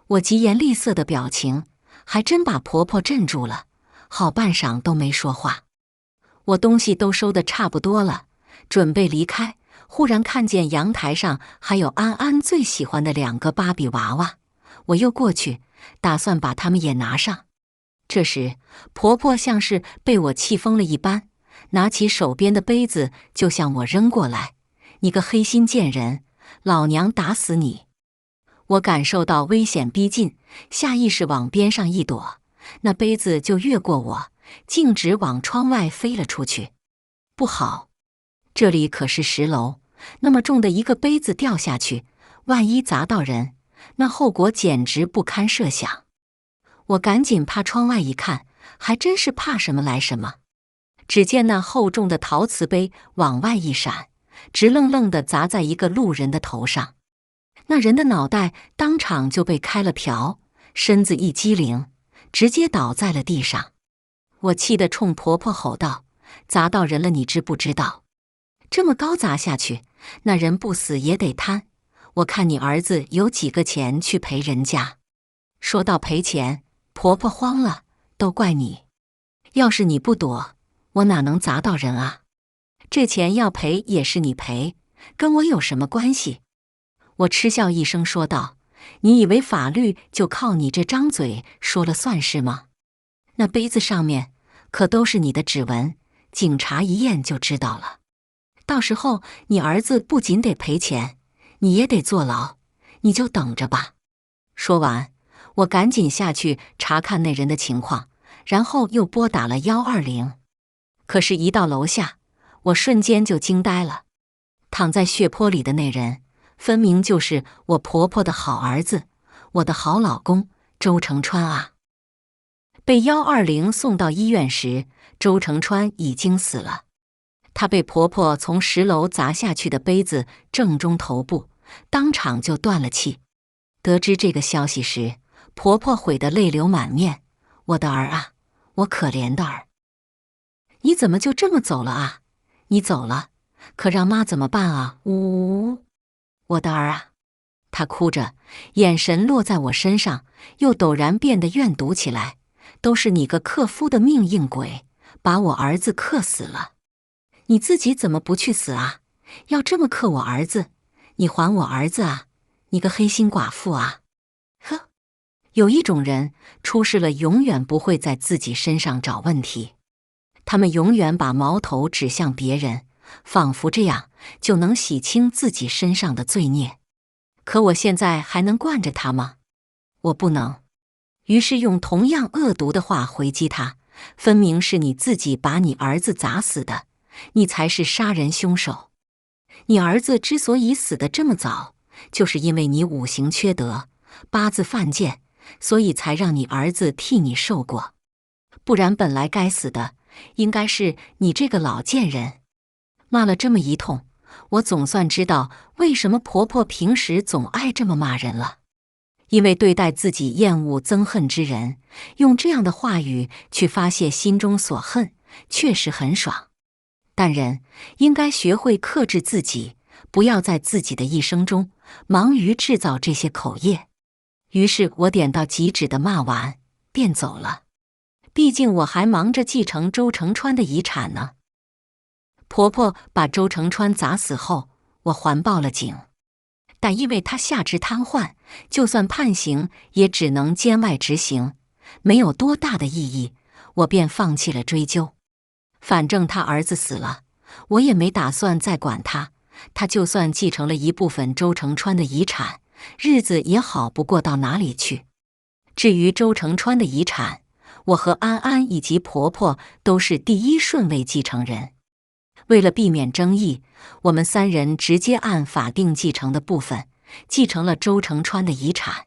我疾言厉色的表情还真把婆婆镇住了，好半晌都没说话。我东西都收得差不多了，准备离开，忽然看见阳台上还有安安最喜欢的2个芭比娃娃，我又过去，打算把它们也拿上。这时，婆婆像是被我气疯了一般，拿起手边的杯子就向我扔过来。你个黑心贱人，老娘打死你！我感受到危险逼近，下意识往边上一躲，那杯子就越过我，径直往窗外飞了出去。不好，这里可是10楼，那么重的一个杯子掉下去，万一砸到人，那后果简直不堪设想。我赶紧趴窗外一看，还真是怕什么来什么。只见那厚重的陶瓷杯往外一闪，直愣愣地砸在一个路人的头上。那人的脑袋当场就被开了瓢，身子一激灵，直接倒在了地上。我气得冲婆婆吼道：“砸到人了，你知不知道？这么高砸下去，那人不死也得瘫。我看你儿子有几个钱去赔人家。”说到赔钱，婆婆慌了，都怪你。要是你不躲，我哪能砸到人啊？这钱要赔也是你赔，跟我有什么关系？我嗤笑一声说道：“你以为法律就靠你这张嘴说了算是吗？那杯子上面可都是你的指纹，警察一验就知道了。到时候你儿子不仅得赔钱，你也得坐牢，你就等着吧。”说完，我赶紧下去查看那人的情况，然后又拨打了120。可是，一到楼下，我瞬间就惊呆了。躺在血泊里的那人，分明就是我婆婆的好儿子，我的好老公周成川啊！被120送到医院时，周成川已经死了。他被婆婆从10楼砸下去的杯子正中头部，当场就断了气。得知这个消息时，婆婆悔得泪流满面：“我的儿啊，我可怜的儿，你怎么就这么走了啊？你走了，可让妈怎么办啊？呜呜呜！我的儿啊！”她哭着，眼神落在我身上，又陡然变得怨毒起来：“都是你个克夫的命硬鬼，把我儿子克死了。你自己怎么不去死啊？要这么克我儿子，你还我儿子啊！你个黑心寡妇啊！”呵，有一种人出事了，永远不会在自己身上找问题，他们永远把矛头指向别人，仿佛这样就能洗清自己身上的罪孽。可我现在还能惯着他吗？我不能。于是用同样恶毒的话回击他：“分明是你自己把你儿子砸死的，你才是杀人凶手。你儿子之所以死得这么早，就是因为你五行缺德，八字犯贱，所以才让你儿子替你受过。不然本来该死的应该是你这个老贱人。”骂了这么一通，我总算知道为什么婆婆平时总爱这么骂人了。因为对待自己厌恶憎恨之人，用这样的话语去发泄心中所恨，确实很爽。但人应该学会克制自己，不要在自己的一生中忙于制造这些口业。于是我点到即止的骂完，便走了。毕竟我还忙着继承周成川的遗产呢。婆婆把周成川砸死后，我还报了警，但因为他下肢瘫痪，就算判刑也只能监外执行，没有多大的意义，我便放弃了追究。反正他儿子死了，我也没打算再管他，他就算继承了一部分周成川的遗产，日子也好不过到哪里去。至于周成川的遗产，我和安安以及婆婆都是第一顺位继承人。为了避免争议，我们3人直接按法定继承的部分继承了周成川的遗产。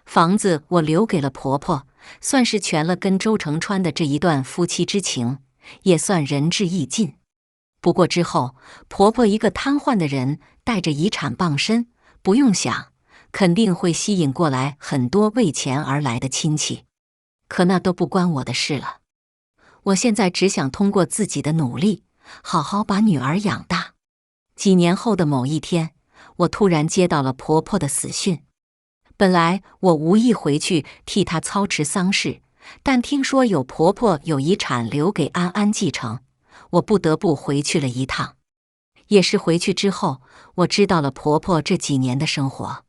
房子我留给了婆婆，算是全了跟周成川的这一段夫妻之情，也算仁至义尽。不过之后，婆婆一个瘫痪的人带着遗产傍身，不用想，肯定会吸引过来很多为钱而来的亲戚。可那都不关我的事了。我现在只想通过自己的努力，好好把女儿养大。几年后的某一天，我突然接到了婆婆的死讯。本来我无意回去替她操持丧事，但听说有婆婆有遗产留给安安继承，我不得不回去了一趟。也是回去之后，我知道了婆婆这几年的生活。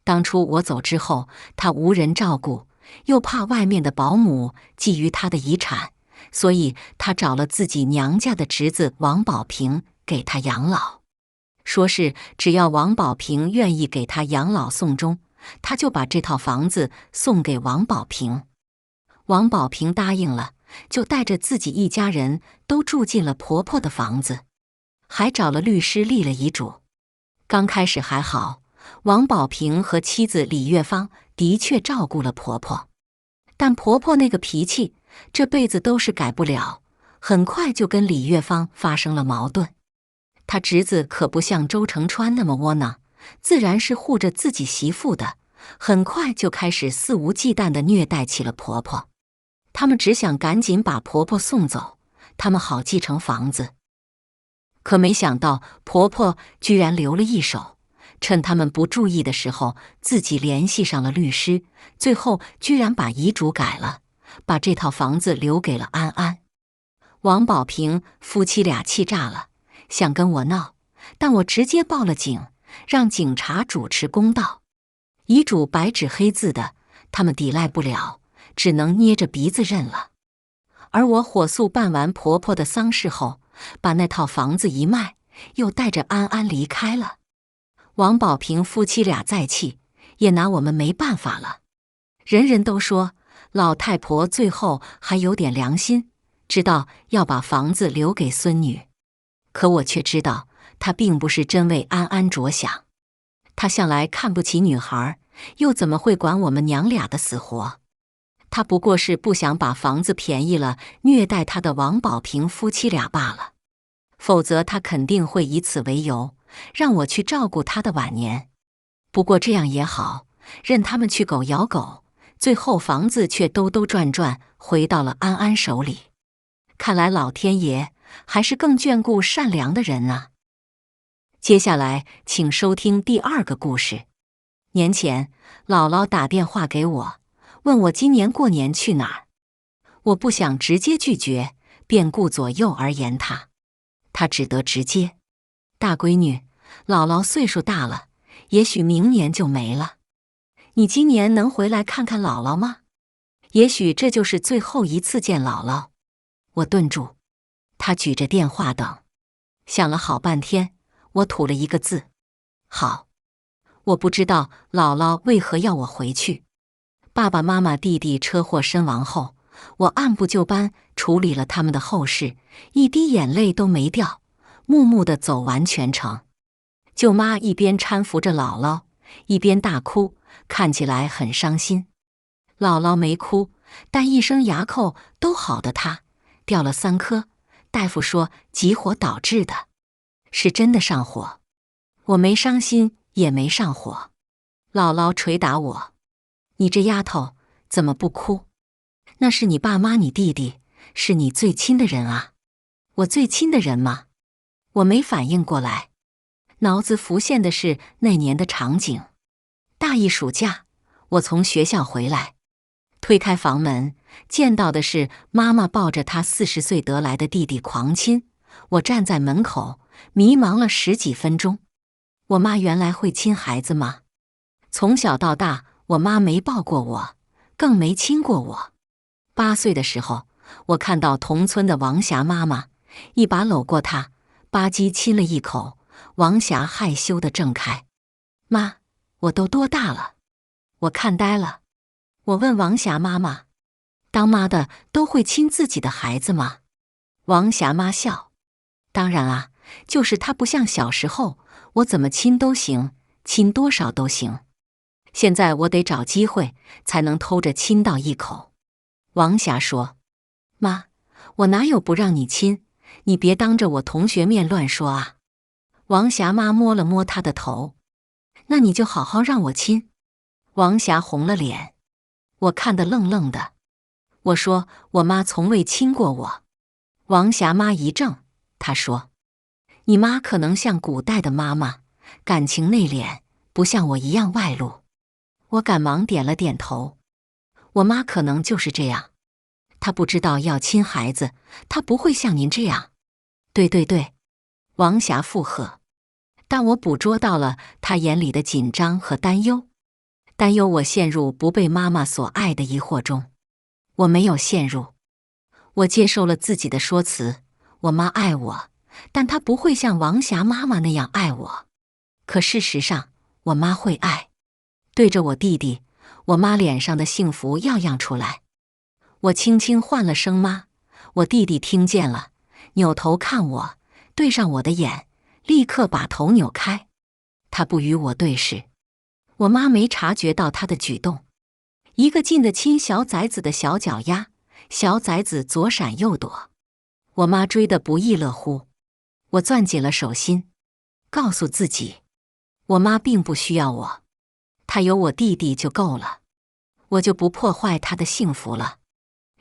当初我走之后，她无人照顾，又怕外面的保姆觊觎她的遗产，所以她找了自己娘家的侄子王宝平给她养老。说是只要王宝平愿意给她养老送终，她就把这套房子送给王宝平。王宝平答应了，就带着自己一家人都住进了婆婆的房子，还找了律师立了遗嘱。刚开始还好，王保平和妻子李月芳的确照顾了婆婆，但婆婆那个脾气，这辈子都是改不了，很快就跟李月芳发生了矛盾。她侄子可不像周成川那么窝囊，自然是护着自己媳妇的，很快就开始肆无忌惮地虐待起了婆婆。他们只想赶紧把婆婆送走，他们好继承房子。可没想到婆婆居然留了一手，趁他们不注意的时候，自己联系上了律师，最后居然把遗嘱改了，把这套房子留给了安安。王保平夫妻俩气炸了，想跟我闹，但我直接报了警，让警察主持公道。遗嘱白纸黑字的，他们抵赖不了，只能捏着鼻子认了。而我火速办完婆婆的丧事后，把那套房子一卖，又带着安安离开了。王保平夫妻俩再气，也拿我们没办法了。人人都说老太婆最后还有点良心，知道要把房子留给孙女，可我却知道她并不是真为安安着想。她向来看不起女孩，又怎么会管我们娘俩的死活？她不过是不想把房子便宜了虐待她的王保平夫妻俩罢了，否则她肯定会以此为由，让我去照顾她的晚年。不过这样也好，任他们去狗咬狗，最后房子却兜兜转转回到了安安手里。看来老天爷还是更眷顾善良的人啊。接下来请收听第二个故事。年前，姥姥打电话给我，问我今年过年去哪儿。我不想直接拒绝，便顾左右而言他。他只得直接：大闺女，姥姥岁数大了，也许明年就没了。你今年能回来看看姥姥吗？也许这就是最后一次见姥姥。我顿住，他举着电话等，想了好半天，我吐了一个字：好。我不知道姥姥为何要我回去。爸爸妈妈弟弟车祸身亡后，我按部就班处理了他们的后事，一滴眼泪都没掉，默默地走完全程。舅妈一边搀扶着姥姥，一边大哭，看起来很伤心。姥姥没哭，但一生牙扣都好的她掉了3颗，大夫说急火导致的，是真的上火。我没伤心，也没上火。姥姥捶打我：你这丫头怎么不哭？那是你爸妈你弟弟，是你最亲的人啊。我最亲的人吗？我没反应过来，脑子浮现的是那年的场景。大一暑假，我从学校回来，推开房门，见到的是妈妈抱着她40岁得来的弟弟狂亲。我站在门口，迷茫了10几分钟。我妈原来会亲孩子吗？从小到大，我妈没抱过我，更没亲过我。8岁的时候，我看到同村的王霞妈妈，一把搂过她，吧唧亲了一口，王霞害羞地挣开。妈，我都多大了？我看呆了。我问王霞妈妈，当妈的都会亲自己的孩子吗？王霞妈笑，当然啊，就是她不像小时候，我怎么亲都行，亲多少都行。现在我得找机会才能偷着亲到一口。王霞说：妈，我哪有不让你亲，你别当着我同学面乱说啊。王霞妈摸了摸她的头，那你就好好让我亲。王霞红了脸，我看得愣愣的。我说我妈从未亲过我。王霞妈一怔，她说：你妈可能像古代的妈妈，感情内敛，不像我一样外露。我赶忙点了点头。我妈可能就是这样，她不知道要亲孩子，她不会像您这样。对对对，王霞附和。但我捕捉到了她眼里的紧张和担忧，担忧我陷入不被妈妈所爱的疑惑中。我没有陷入，我接受了自己的说辞。我妈爱我，但她不会像王霞妈妈那样爱我。可事实上，我妈会爱。对着我弟弟，我妈脸上的幸福样样出来。我轻轻唤了声妈，我弟弟听见了，扭头看我，对上我的眼，立刻把头扭开。他不与我对视。我妈没察觉到他的举动，一个劲地亲小崽子的小脚丫，小崽子左闪右躲，我妈追得不亦乐乎。我攥紧了手心，告诉自己，我妈并不需要我，她有我弟弟就够了，我就不破坏她的幸福了。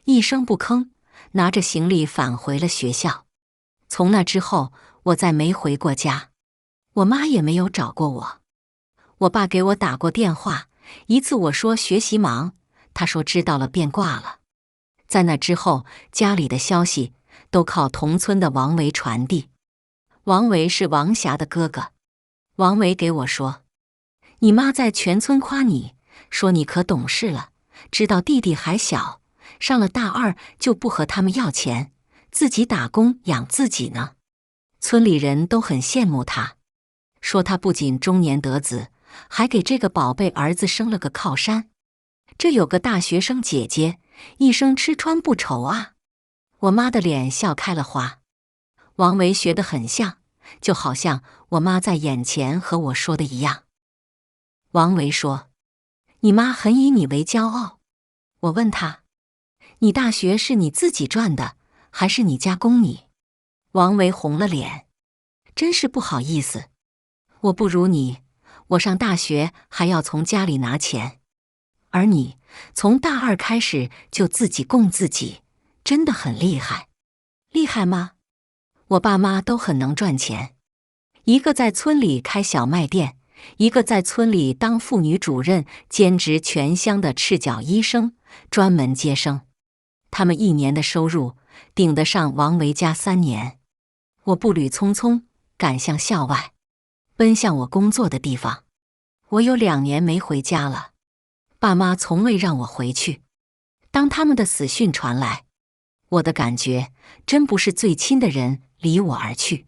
一声不吭，拿着行李返回了学校。从那之后，我再没回过家，我妈也没有找过我。我爸给我打过电话，一次我说学习忙，他说知道了便挂了。在那之后，家里的消息都靠同村的王维传递。王维是王霞的哥哥。王维给我说，你妈在全村夸你，说你可懂事了，知道弟弟还小，上了大二就不和他们要钱，自己打工养自己呢。村里人都很羡慕他，说他不仅中年得子，还给这个宝贝儿子生了个靠山。这有个大学生姐姐，一生吃穿不愁啊。我妈的脸笑开了花。王维学得很像，就好像我妈在眼前和我说的一样。王维说，你妈很以你为骄傲。我问他，你大学是你自己赚的，还是你家供你？王维红了脸，真是不好意思，我不如你，我上大学还要从家里拿钱，而你从大二开始就自己供自己，真的很厉害。厉害吗？我爸妈都很能赚钱，一个在村里开小卖店，一个在村里当妇女主任，兼职全乡的赤脚医生，专门接生。他们一年的收入顶得上王维家3年。我步履匆匆赶向校外，奔向我工作的地方。我有2年没回家了，爸妈从未让我回去。当他们的死讯传来，我的感觉真不是最亲的人离我而去，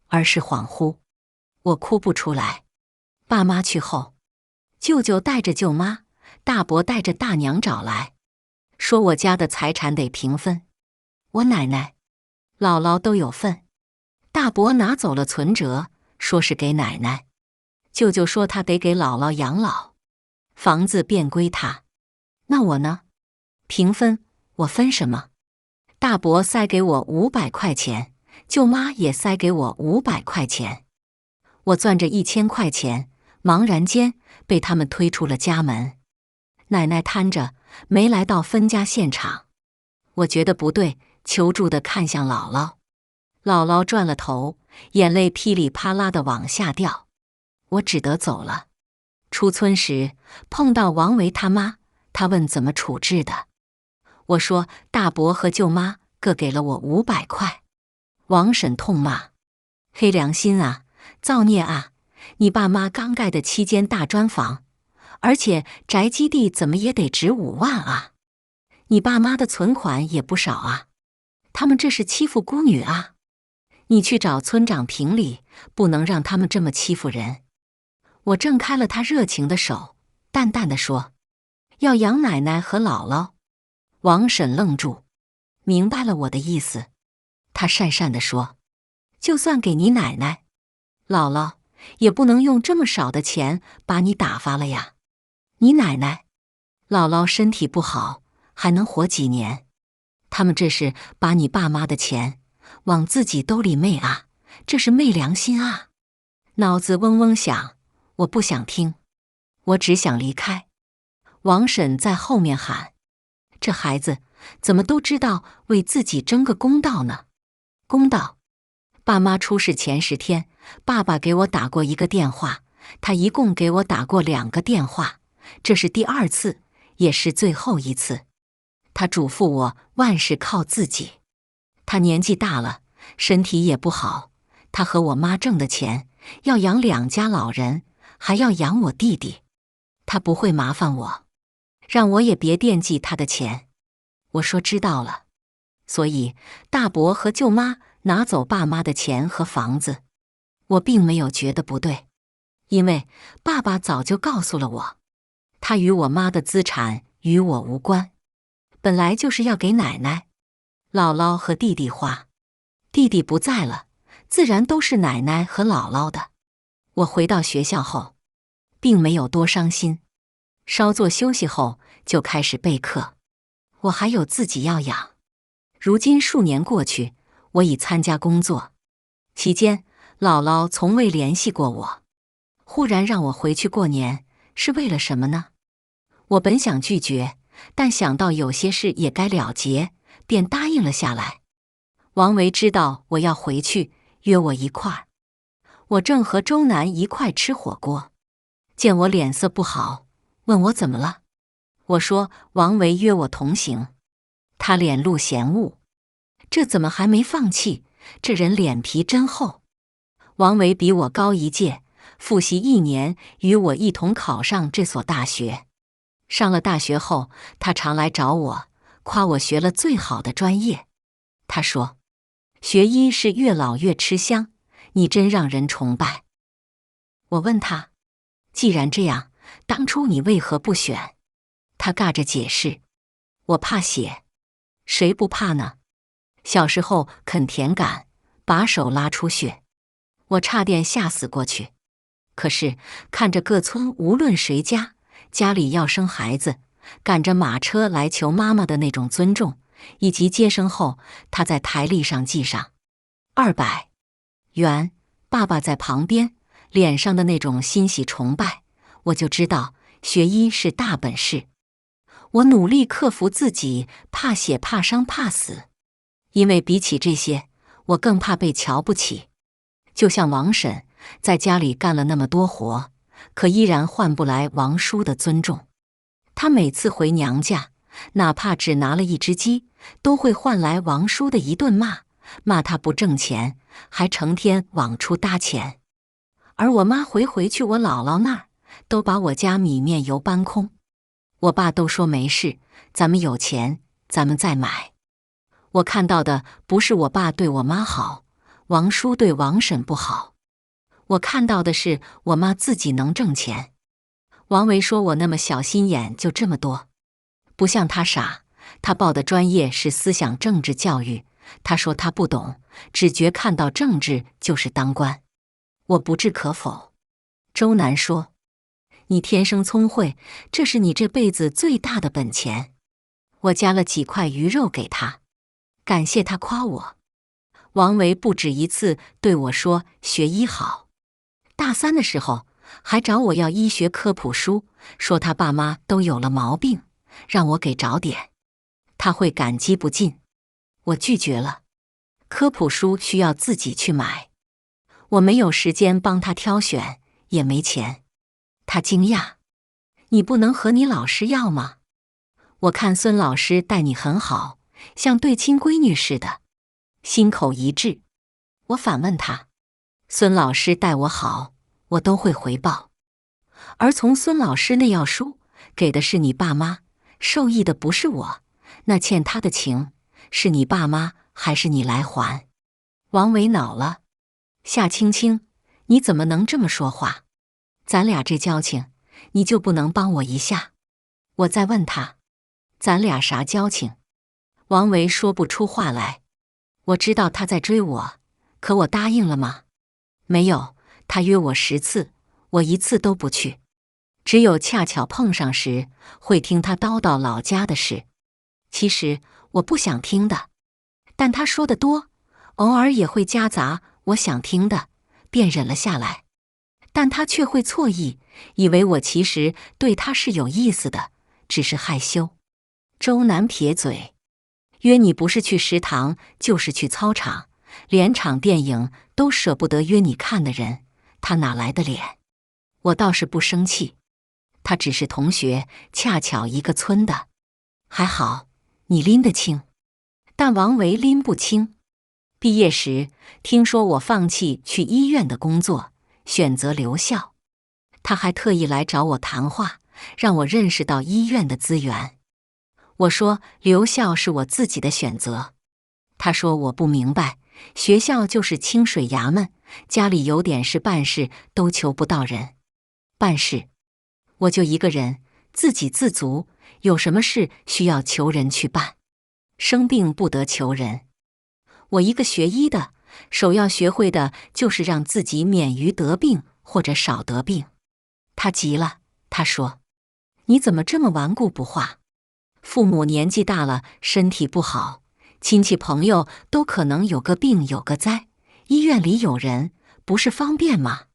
而是恍惚。我哭不出来。爸妈去后，舅舅带着舅妈，大伯带着大娘找来，说我家的财产得平分，我奶奶、姥姥都有份。大伯拿走了存折，说是给奶奶。舅舅说他得给姥姥养老，房子便归他。那我呢？平分，我分什么？大伯塞给我500块钱，舅妈也塞给我500块钱。我攥着1000块钱，茫然间被他们推出了家门。奶奶瘫着，没来到分家现场。我觉得不对，求助地看向姥姥。姥姥转了头，眼泪噼里啪啦地往下掉。我只得走了。出村时碰到王维他妈，他问怎么处置的。我说大伯和舅妈各给了我500块。王婶痛骂，黑良心啊，造孽啊！你爸妈刚盖的7间大砖房，而且宅基地怎么也得值5万啊！你爸妈的存款也不少啊，他们这是欺负孤女啊！你去找村长评理，不能让他们这么欺负人。我挣开了他热情的手，淡淡的说，要养奶奶和姥姥。王婶愣住，明白了我的意思。她讪讪地说，就算给你奶奶、姥姥，也不能用这么少的钱把你打发了呀。你奶奶、姥姥身体不好，还能活几年？他们这是把你爸妈的钱往自己兜里昧啊，这是昧良心啊！脑子嗡嗡响，我不想听，我只想离开。王婶在后面喊，这孩子怎么都知道为自己争个公道呢？公道？爸妈出事前10天，爸爸给我打过1个电话，他一共给我打过2个电话，这是第2次，也是最后一次。他嘱咐我万事靠自己。他年纪大了，身体也不好，他和我妈挣的钱要养2家老人，还要养我弟弟。他不会麻烦我，让我也别惦记他的钱。我说知道了。所以大伯和舅妈拿走爸妈的钱和房子，我并没有觉得不对，因为爸爸早就告诉了我，他与我妈的资产与我无关。本来就是要给奶奶、姥姥和弟弟花。弟弟不在了，自然都是奶奶和姥姥的。我回到学校后，并没有多伤心，稍作休息后就开始备课。我还有自己要养。如今数年过去，我已参加工作，期间姥姥从未联系过我。忽然让我回去过年，是为了什么呢？我本想拒绝，但想到有些事也该了结，便答应了下来。王维知道我要回去，约我一块儿。我正和周南一块吃火锅，见我脸色不好，问我怎么了。我说王维约我同行。他脸露嫌恶，这怎么还没放弃？这人脸皮真厚。王维比我高一届，复习1年，与我一同考上这所大学。上了大学后，他常来找我，夸我学了最好的专业。他说，学医是越老越吃香，你真让人崇拜。我问他，既然这样，当初你为何不选？他尬着解释，我怕血。谁不怕呢？小时候啃甜杆，把手拉出血，我差点吓死过去。可是看着各村无论谁家里要生孩子，赶着马车来求妈妈的那种尊重，以及接生后他在台历上记上200元，爸爸在旁边脸上的那种欣喜崇拜，我就知道学医是大本事。我努力克服自己怕血、怕伤、怕死，因为比起这些，我更怕被瞧不起。就像王婶在家里干了那么多活，可依然换不来王叔的尊重。她每次回娘家，哪怕只拿了1只鸡，都会换来王叔的一顿骂，骂他不挣钱，还成天往出搭钱。而我妈回去我姥姥那儿，都把我家米面油搬空。我爸都说没事，咱们有钱，咱们再买。我看到的不是我爸对我妈好，王叔对王婶不好，我看到的是我妈自己能挣钱。王维说我那么小心眼就这么多，不像他傻，他报的专业是思想政治教育。他说他不懂，只觉看到政治就是当官。我不置可否。周南说，你天生聪慧，这是你这辈子最大的本钱。我夹了几块鱼肉给他，感谢他夸我。王维不止一次对我说学医好，大3的时候还找我要医学科普书，说他爸妈都有了毛病，让我给找点，他会感激不尽。我拒绝了，科普书需要自己去买，我没有时间帮他挑选，也没钱。他惊讶，你不能和你老师要吗？我看孙老师待你很好，像对亲闺女似的，心口一致。我反问他，孙老师待我好，我都会回报。而从孙老师那要书，给的是你爸妈，受益的不是我，那欠他的情，是你爸妈还是你来还？王维恼了，夏青青，你怎么能这么说话？咱俩这交情，你就不能帮我一下？我再问他，咱俩啥交情？王维说不出话来。我知道他在追我，可我答应了吗？没有，他约我10次，我1次都不去。只有恰巧碰上时，会听他叨叨老家的事。其实我不想听的，但他说的多，偶尔也会夹杂我想听的，便忍了下来。但他却会错意，以为我其实对他是有意思的，只是害羞。周南撇嘴，约你不是去食堂，就是去操场，连场电影都舍不得约你看的人，他哪来的脸？我倒是不生气，他只是同学，恰巧一个村的。还好，你拎得清，但王维拎不清。毕业时，听说我放弃去医院的工作，选择留校，他还特意来找我谈话，让我认识到医院的资源。我说留校是我自己的选择。他说我不明白，学校就是清水衙门，家里有点事办事都求不到人。办事，我就一个人，自给自足，有什么事需要求人去办，生病不得求人。我一个学医的，首要学会的就是让自己免于得病或者少得病。他急了，他说：你怎么这么顽固不化？父母年纪大了，身体不好，亲戚朋友都可能有个病有个灾，医院里有人，不是方便吗？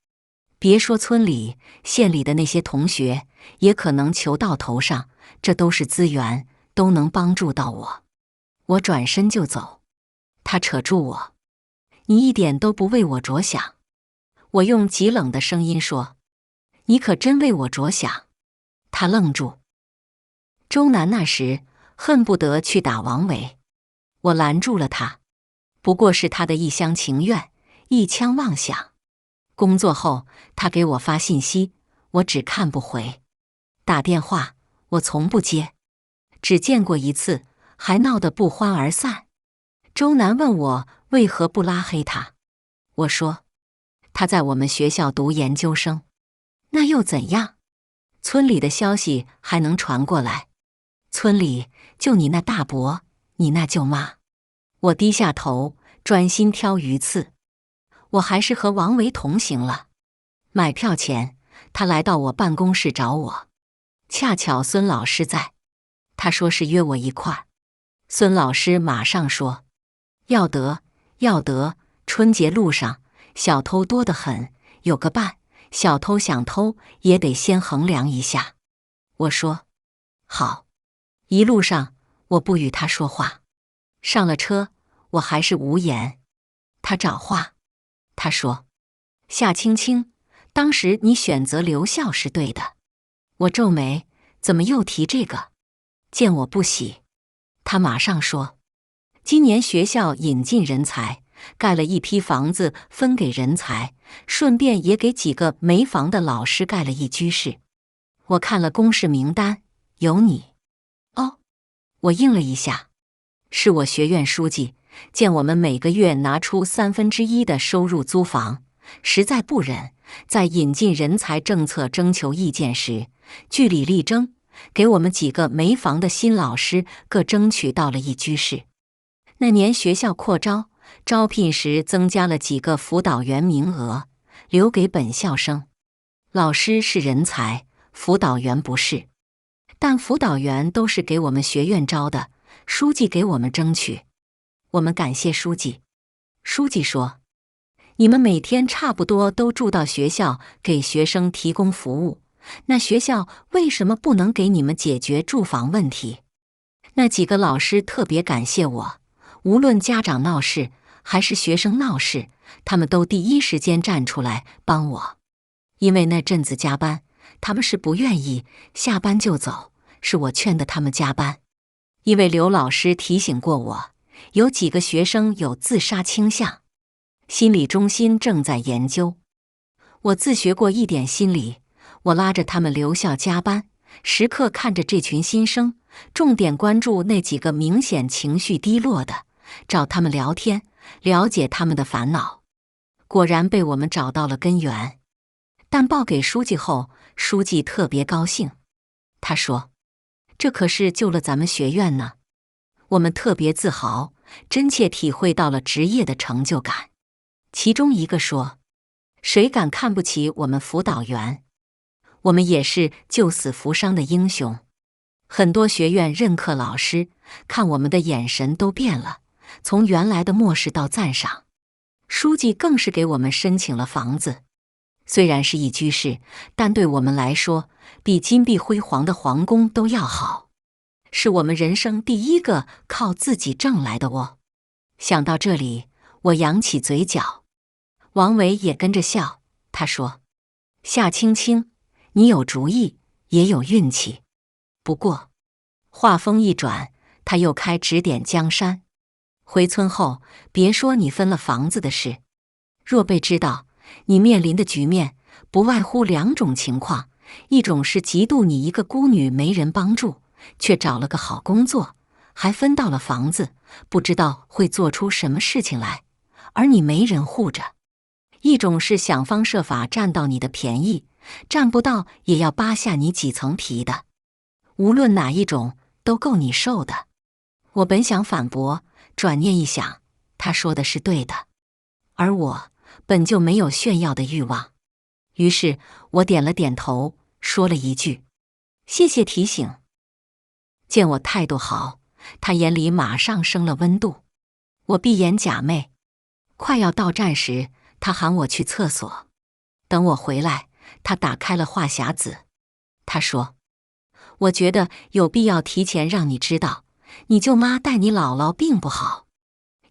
别说村里，县里的那些同学也可能求到头上，这都是资源，都能帮助到我。我转身就走，他扯住我：你一点都不为我着想。我用极冷的声音说：你可真为我着想。他愣住。周南那时恨不得去打王维，我拦住了他，不过是他的一厢情愿，一腔妄想。工作后，他给我发信息，我只看不回；打电话，我从不接。只见过一次，还闹得不欢而散。周南问我为何不拉黑他，我说他在我们学校读研究生，那又怎样？村里的消息还能传过来？村里就你那大伯，你那舅妈。我低下头，专心挑鱼刺。我还是和王维同行了。买票前，他来到我办公室找我，恰巧孙老师在，他说是约我一块儿。孙老师马上说：要得，要得，春节路上小偷多得很，有个伴，小偷想偷也得先衡量一下。我说好。一路上我不与他说话，上了车我还是无言。他找话，他说：夏青青，当时你选择留校是对的。我皱眉，怎么又提这个？见我不喜，他马上说：今年学校引进人才，盖了一批房子分给人才，顺便也给几个没房的老师盖了一居室。我看了公示名单，有你。哦，我应了一下，是我学院书记见我们每个月拿出1/3的收入租房，实在不忍，在引进人才政策征求意见时，据理力争，给我们几个没房的新老师各争取到了一居室。那年学校扩招，招聘时增加了几个辅导员名额，留给本校生。老师是人才，辅导员不是。但辅导员都是给我们学院招的，书记给我们争取。我们感谢书记。书记说：你们每天差不多都住到学校给学生提供服务，那学校为什么不能给你们解决住房问题？那几个老师特别感谢我，无论家长闹事还是学生闹事，他们都第一时间站出来帮我。因为那阵子加班，他们是不愿意，下班就走，是我劝的他们加班。因为刘老师提醒过我，有几个学生有自杀倾向，心理中心正在研究。我自学过一点心理，我拉着他们留校加班，时刻看着这群新生，重点关注那几个明显情绪低落的，找他们聊天，了解他们的烦恼。果然被我们找到了根源。但报给书记后，书记特别高兴。他说：这可是救了咱们学院呢。我们特别自豪，真切体会到了职业的成就感。其中一个说：谁敢看不起我们辅导员？我们也是救死扶伤的英雄。很多学院任课老师看我们的眼神都变了，从原来的漠视到赞赏。书记更是给我们申请了房子，虽然是一居室，但对我们来说，比金碧辉煌的皇宫都要好。是我们人生第一个靠自己挣来的窝。想到这里，我扬起嘴角。王维也跟着笑，他说：夏青青，你有主意，也有运气。不过，话锋一转，他又开指点江山。回村后，别说你分了房子的事，若被知道，你面临的局面不外乎2种情况，一种是嫉妒你一个孤女没人帮助，却找了个好工作，还分到了房子，不知道会做出什么事情来，而你没人护着；一种是想方设法占到你的便宜，占不到也要扒下你几层皮的。无论哪一种都够你受的。我本想反驳，转念一想，他说的是对的，而我本就没有炫耀的欲望。于是我点了点头，说了一句：“谢谢提醒。”见我态度好，他眼里马上升了温度。我闭眼假寐。快要到站时，他喊我去厕所。等我回来，他打开了话匣子。他说：“我觉得有必要提前让你知道，你舅妈待你姥姥并不好。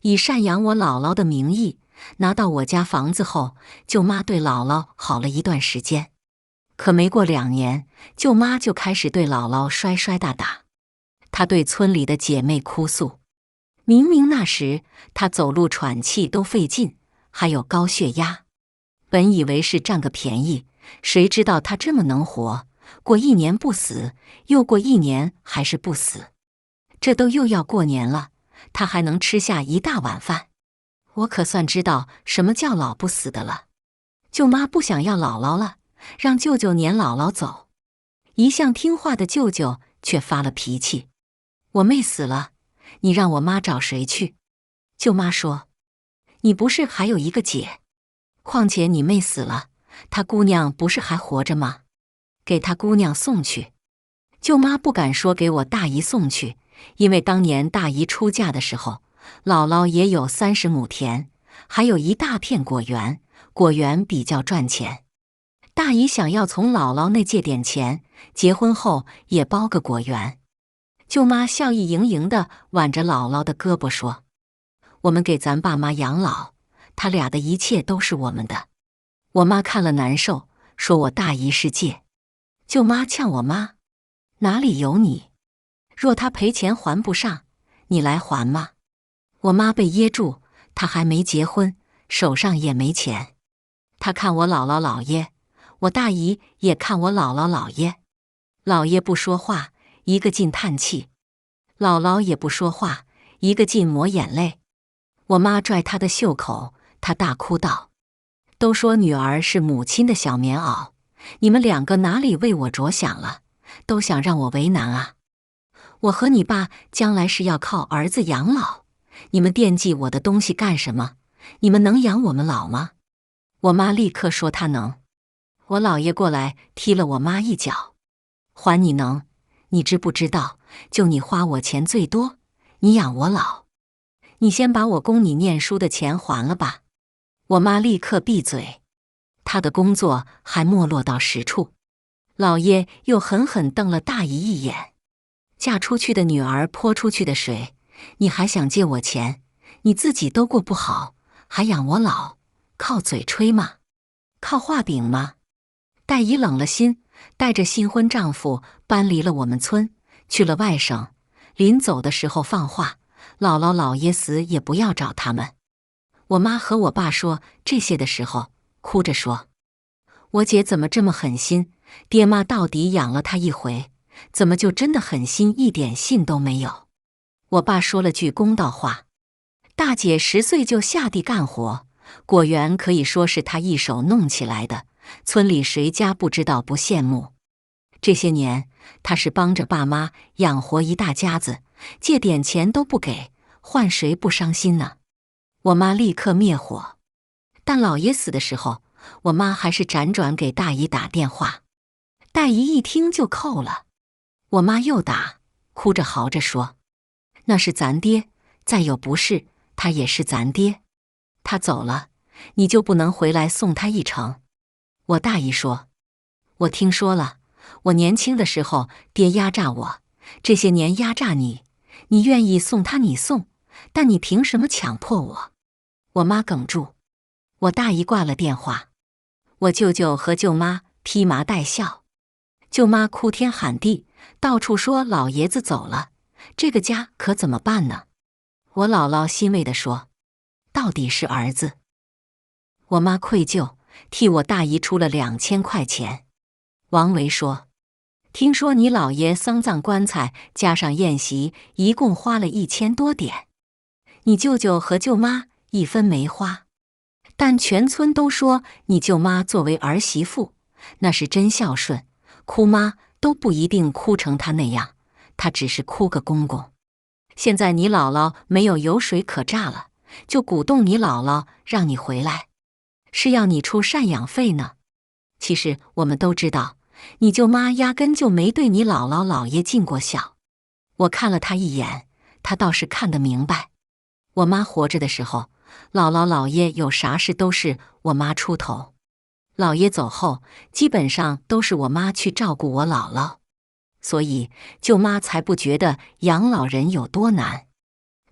以赡养我姥姥的名义，拿到我家房子后，舅妈对姥姥好了一段时间。可没过2年，舅妈就开始对姥姥摔摔打打。她对村里的姐妹哭诉，明明那时她走路喘气都费劲，还有高血压。本以为是占个便宜，谁知道她这么能活，过1年不死，又过1年还是不死。这都又要过年了，她还能吃下一大碗饭。我可算知道什么叫老不死的了。舅妈不想要姥姥了，让舅舅撵姥姥走。一向听话的舅舅却发了脾气：“我妹死了，你让我妈找谁去？”舅妈说：“你不是还有一个姐？况且你妹死了，她姑娘不是还活着吗？给她姑娘送去。”舅妈不敢说给我大姨送去，因为当年大姨出嫁的时候，姥姥也有30亩田，还有一大片果园，果园比较赚钱。大姨想要从姥姥那借点钱，结婚后也包个果园。舅妈笑意盈盈地挽着姥姥的胳膊说：“我们给咱爸妈养老，他俩的一切都是我们的。”我妈看了难受，说我大姨是借。舅妈呛我妈：“哪里有你？若他赔钱还不上，你来还吗？”我妈被噎住，她还没结婚，手上也没钱。她看我姥姥姥爷，我大姨也看我姥姥姥爷。姥爷不说话，一个劲叹气；姥姥也不说话，一个劲抹眼泪。我妈拽她的袖口，她大哭道：“都说女儿是母亲的小棉袄，你们2个哪里为我着想了？都想让我为难啊！我和你爸将来是要靠儿子养老，你们惦记我的东西干什么？你们能养我们老吗？”我妈立刻说她能。我姥爷过来踢了我妈一脚：“还你能？你知不知道，就你花我钱最多，你养我老。你先把我供你念书的钱还了吧。”我妈立刻闭嘴。她的工作还没落到实处。姥爷又狠狠瞪了大姨一眼：“嫁出去的女儿泼出去的水，你还想借我钱？你自己都过不好，还养我老？靠嘴吹吗？靠画饼吗？”大姨冷了心，带着新婚丈夫搬离了我们村，去了外省。临走的时候放话，姥姥姥爷死也不要找他们。我妈和我爸说这些的时候，哭着说：“我姐怎么这么狠心？爹妈到底养了她一回，怎么就真的狠心一点信都没有？”我爸说了句公道话：“大姐10岁就下地干活，果园可以说是她一手弄起来的，村里谁家不知道不羡慕？这些年，她是帮着爸妈养活一大家子，借点钱都不给，换谁不伤心呢？”我妈立刻灭火。但姥爷死的时候，我妈还是辗转给大姨打电话。大姨一听就扣了。我妈又打，哭着嚎着说：“那是咱爹，再有不是，他也是咱爹。他走了，你就不能回来送他一程？”我大姨说：“我听说了，我年轻的时候爹压榨我，这些年压榨你，你愿意送他你送，但你凭什么强迫我？”我妈哽住。我大姨挂了电话。我舅舅和舅妈披麻戴孝，舅妈哭天喊地，到处说老爷子走了，这个家可怎么办呢？我姥姥欣慰地说：“到底是儿子。”我妈愧疚，替我大姨出了2000块钱。王维说：“听说你姥爷丧葬棺材加上宴席，一共花了1000多点，你舅舅和舅妈一分没花。但全村都说你舅妈作为儿媳妇，那是真孝顺，哭妈都不一定哭成他那样，他只是哭个公公。现在你姥姥没有油水可榨了，就鼓动你姥姥让你回来，是要你出赡养费呢。其实我们都知道，你舅妈压根就没对你姥姥姥爷尽过孝。我看了她一眼，她倒是看得明白。我妈活着的时候，姥姥姥爷有啥事都是我妈出头，姥爷走后，基本上都是我妈去照顾我姥姥，所以舅妈才不觉得养老人有多难。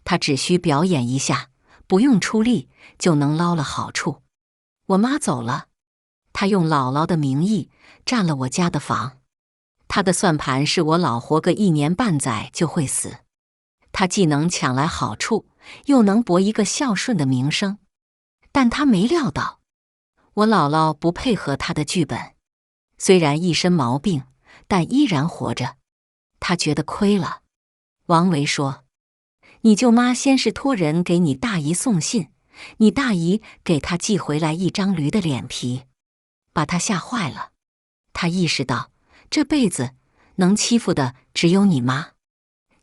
她只需表演一下，不用出力就能捞了好处。我妈走了，她用姥姥的名义占了我家的房。她的算盘是我老活个1年半载就会死，她既能抢来好处，又能博一个孝顺的名声。但她没料到，我姥姥不配合她的剧本，虽然一身毛病，但依然活着。她觉得亏了。王维说，你舅妈先是托人给你大姨送信，你大姨给她寄回来一张驴的脸皮，把她吓坏了。她意识到这辈子能欺负的只有你妈，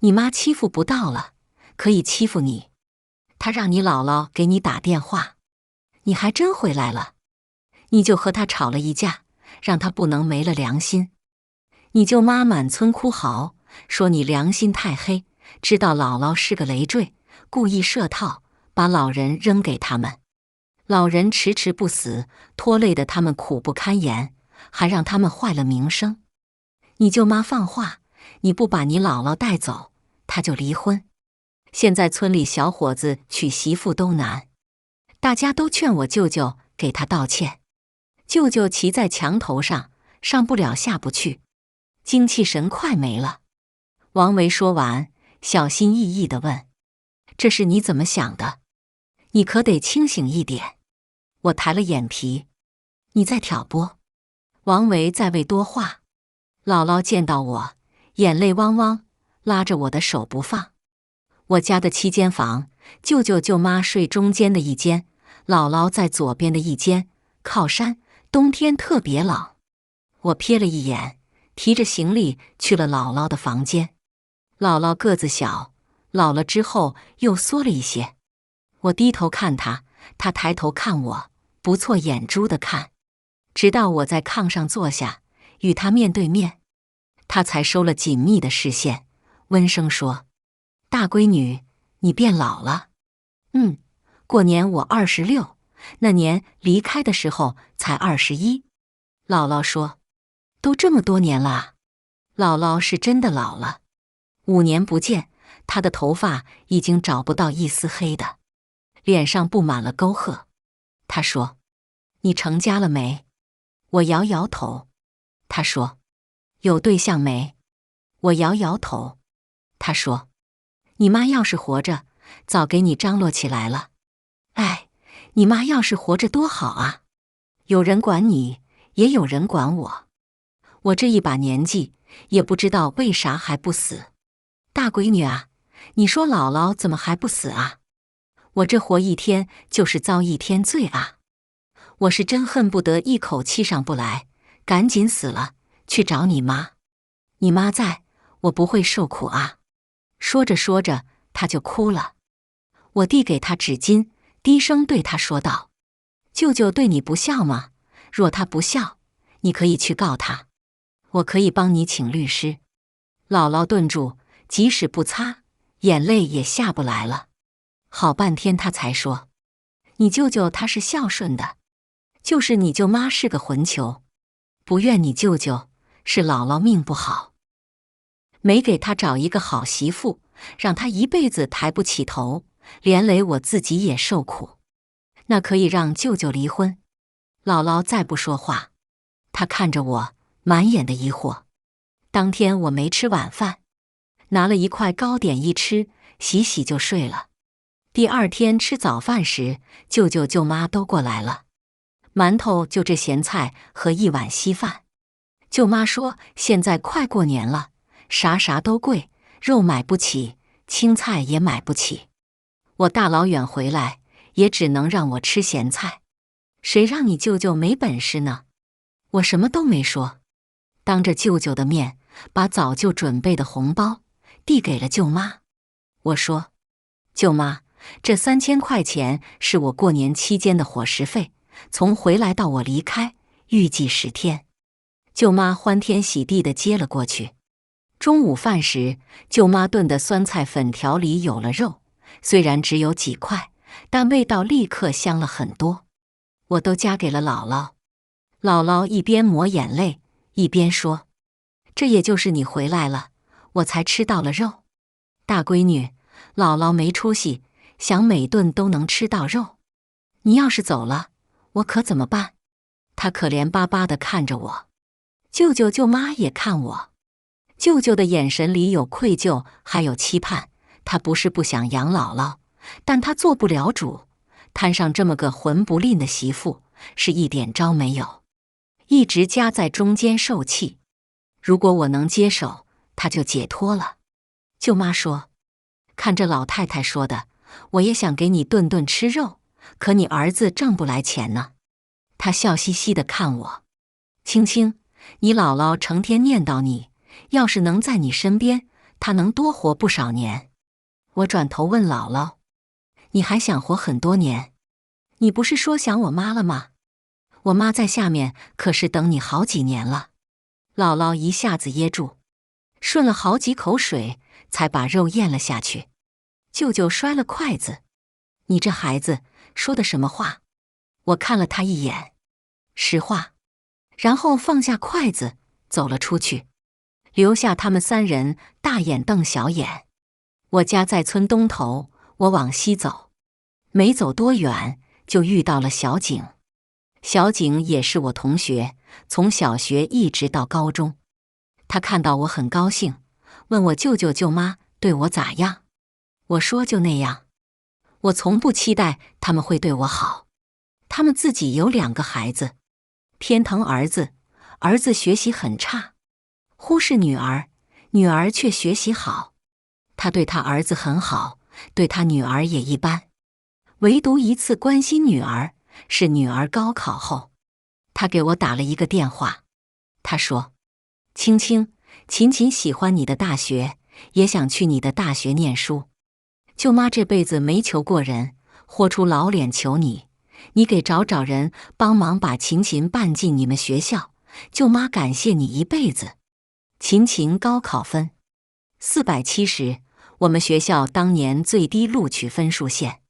你妈欺负不到了，可以欺负你。她让你姥姥给你打电话，你还真回来了，你就和她吵了一架，让她不能没了良心。你舅妈满村哭嚎，说你良心太黑，知道姥姥是个累赘，故意设套，把老人扔给他们。老人迟迟不死，拖累得他们苦不堪言，还让他们坏了名声。你舅妈放话，你不把你姥姥带走，她就离婚。现在村里小伙子娶媳妇都难，大家都劝我舅舅给他道歉。舅舅骑在墙头上，上不了下不去，精气神快没了。王维说完，小心翼翼地问，这是你怎么想的？你可得清醒一点。我抬了眼皮，你在挑拨。王维再未多话，姥姥见到我，眼泪汪汪，拉着我的手不放。我家的7间房，舅舅舅妈睡中间的一间，姥姥在左边的一间，靠山，冬天特别冷。我瞥了一眼，提着行李去了姥姥的房间。姥姥个子小，老了之后又缩了一些。我低头看她，她抬头看我，不错眼珠的看。直到我在炕上坐下，与她面对面，她才收了紧密的视线，温声说，大闺女，你变老了。过年我26，那年离开的时候才21。姥姥说，都这么多年了啊。姥姥是真的老了，5年不见，她的头发已经找不到一丝黑的，脸上布满了沟壑。她说，你成家了没？我摇摇头。她说，有对象没？我摇摇头。她说，你妈要是活着，早给你张罗起来了。哎，你妈要是活着多好啊，有人管你，也有人管我。我这一把年纪，也不知道为啥还不死。大闺女啊，你说姥姥怎么还不死啊？我这活一天就是遭一天罪啊！我是真恨不得一口气上不来，赶紧死了，去找你妈。你妈在，我不会受苦啊。说着说着，她就哭了。我递给她纸巾，低声对她说道，舅舅对你不孝吗？若他不孝，你可以去告他，我可以帮你请律师。姥姥顿住，即使不擦，眼泪也下不来了。好半天她才说，你舅舅他是孝顺的，就是你舅妈是个混球，不怨你舅舅，是姥姥命不好，没给他找一个好媳妇，让他一辈子抬不起头，连累我自己也受苦。那可以让舅舅离婚。姥姥再不说话，她看着我，满眼的疑惑。当天我没吃晚饭，拿了一块糕点一吃，洗洗就睡了。第2天吃早饭时，舅舅舅妈都过来了，馒头就这咸菜和一碗稀饭。舅妈说现在快过年了，啥啥都贵，肉买不起，青菜也买不起。我大老远回来，也只能让我吃咸菜。谁让你舅舅没本事呢？我什么都没说，当着舅舅的面把早就准备的红包递给了舅妈。我说：“舅妈，这3000块钱是我过年期间的伙食费，从回来到我离开，预计10天。”舅妈欢天喜地地接了过去。中午饭时，舅妈炖的酸菜粉条里有了肉，虽然只有几块，但味道立刻香了很多。我都夹给了姥姥。姥姥一边抹眼泪，一边说：“这也就是你回来了，我才吃到了肉。大闺女，姥姥没出息，想每顿都能吃到肉。你要是走了，我可怎么办？”她可怜巴巴地看着我。舅舅舅妈也看我，舅舅的眼神里有愧疚，还有期盼。他不是不想养姥姥，但他做不了主，摊上这么个混不吝的媳妇，是一点招没有，一直夹在中间受气。如果我能接手，他就解脱了。舅妈说：“看这老太太说的，我也想给你顿顿吃肉，可你儿子挣不来钱呢。”她笑嘻嘻地看我：“青青，你姥姥成天念叨你，要是能在你身边，她能多活不少年。”我转头问姥姥：“你还想活很多年？你不是说想我妈了吗？我妈在下面可是等你好几年了。”姥姥一下子噎住，顺了好几口水，才把肉咽了下去。舅舅摔了筷子：“你这孩子说的什么话？”我看了他一眼，实话，然后放下筷子走了出去，留下他们3人大眼瞪小眼。我家在村东头，我往西走，没走多远就遇到了小景。小景也是我同学，从小学一直到高中。他看到我很高兴，问我舅舅舅妈对我咋样。我说就那样，我从不期待他们会对我好。他们自己有2个孩子，偏疼儿子，儿子学习很差，忽视女儿，女儿却学习好。他对他儿子很好，对他女儿也一般，唯独一次关心女儿，是女儿高考后，他给我打了一个电话。他说：“青青，琴琴喜欢你的大学，也想去你的大学念书。舅妈这辈子没求过人，豁出老脸求你，你给找人帮忙把琴琴办进你们学校，舅妈感谢你一辈子。”琴琴高考分470，我们学校当年最低录取分数线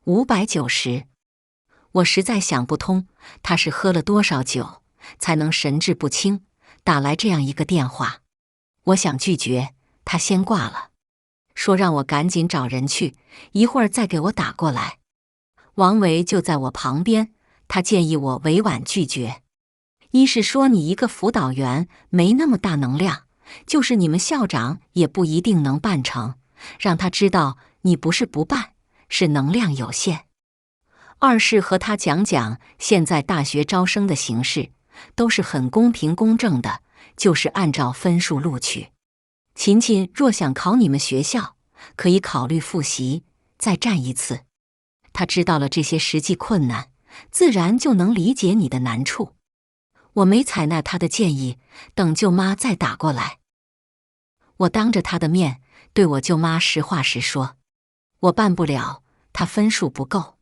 590。我实在想不通，他是喝了多少酒才能神志不清，打来这样一个电话。我想拒绝，他先挂了，说让我赶紧找人去，一会儿再给我打过来。王维就在我旁边，他建议我委婉拒绝。一是说你一个辅导员没那么大能量，就是你们校长也不一定能办成，让他知道你不是不办，是能量有限。二是和他讲讲现在大学招生的形式都是很公平公正的，就是按照分数录取。琴琴若想考你们学校，可以考虑复习，再战一次。他知道了这些实际困难，自然就能理解你的难处。我没采纳他的建议，等舅妈再打过来。我当着他的面对我舅妈实话实说，我办不了，他分数不够。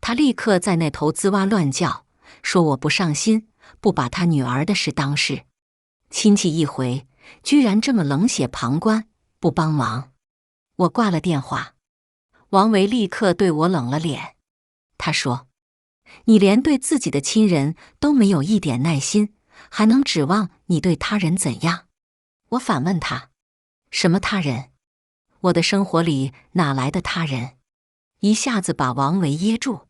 他立刻在那头吱哇乱叫，说我不上心，不把他女儿的事当事。亲戚一回，居然这么冷血旁观，不帮忙。我挂了电话，王维立刻对我冷了脸。他说：“你连对自己的亲人都没有一点耐心，还能指望你对他人怎样？”我反问他：“什么他人？我的生活里哪来的他人？”一下子把王维噎住，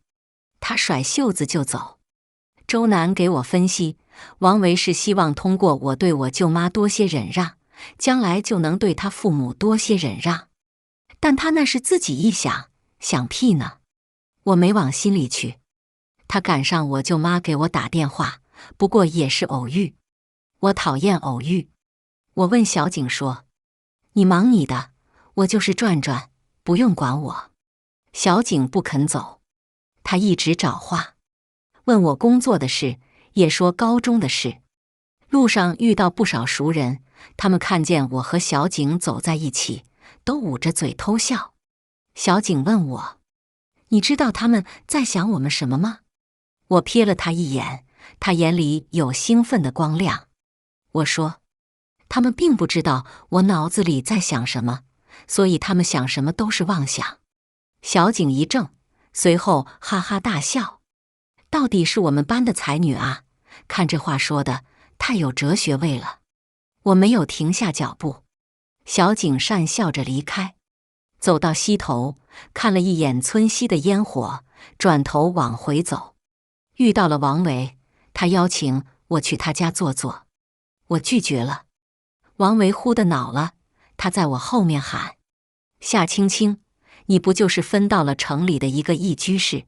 他甩袖子就走。周南给我分析，王维是希望通过我对我舅妈多些忍让，将来就能对他父母多些忍让。但他那是自己一想，想屁呢！我没往心里去。他赶上我舅妈给我打电话，不过也是偶遇。我讨厌偶遇。我问小景说：“你忙你的，我就是转转，不用管我。”小景不肯走，他一直找话，问我工作的事，也说高中的事。路上遇到不少熟人，他们看见我和小景走在一起，都捂着嘴偷笑。小景问我：“你知道他们在想我们什么吗？”我瞥了他一眼，他眼里有兴奋的光亮。我说：“他们并不知道我脑子里在想什么，所以他们想什么都是妄想。”小景一怔，随后哈哈大笑。到底是我们班的才女啊，看这话说的太有哲学味了。我没有停下脚步。小景讪笑着离开，走到溪头，看了一眼村西的烟火，转头往回走。遇到了王维，他邀请我去他家坐坐，我拒绝了。王维忽地恼了，他在我后面喊：“夏青青，你不就是分到了城里的一个一居室，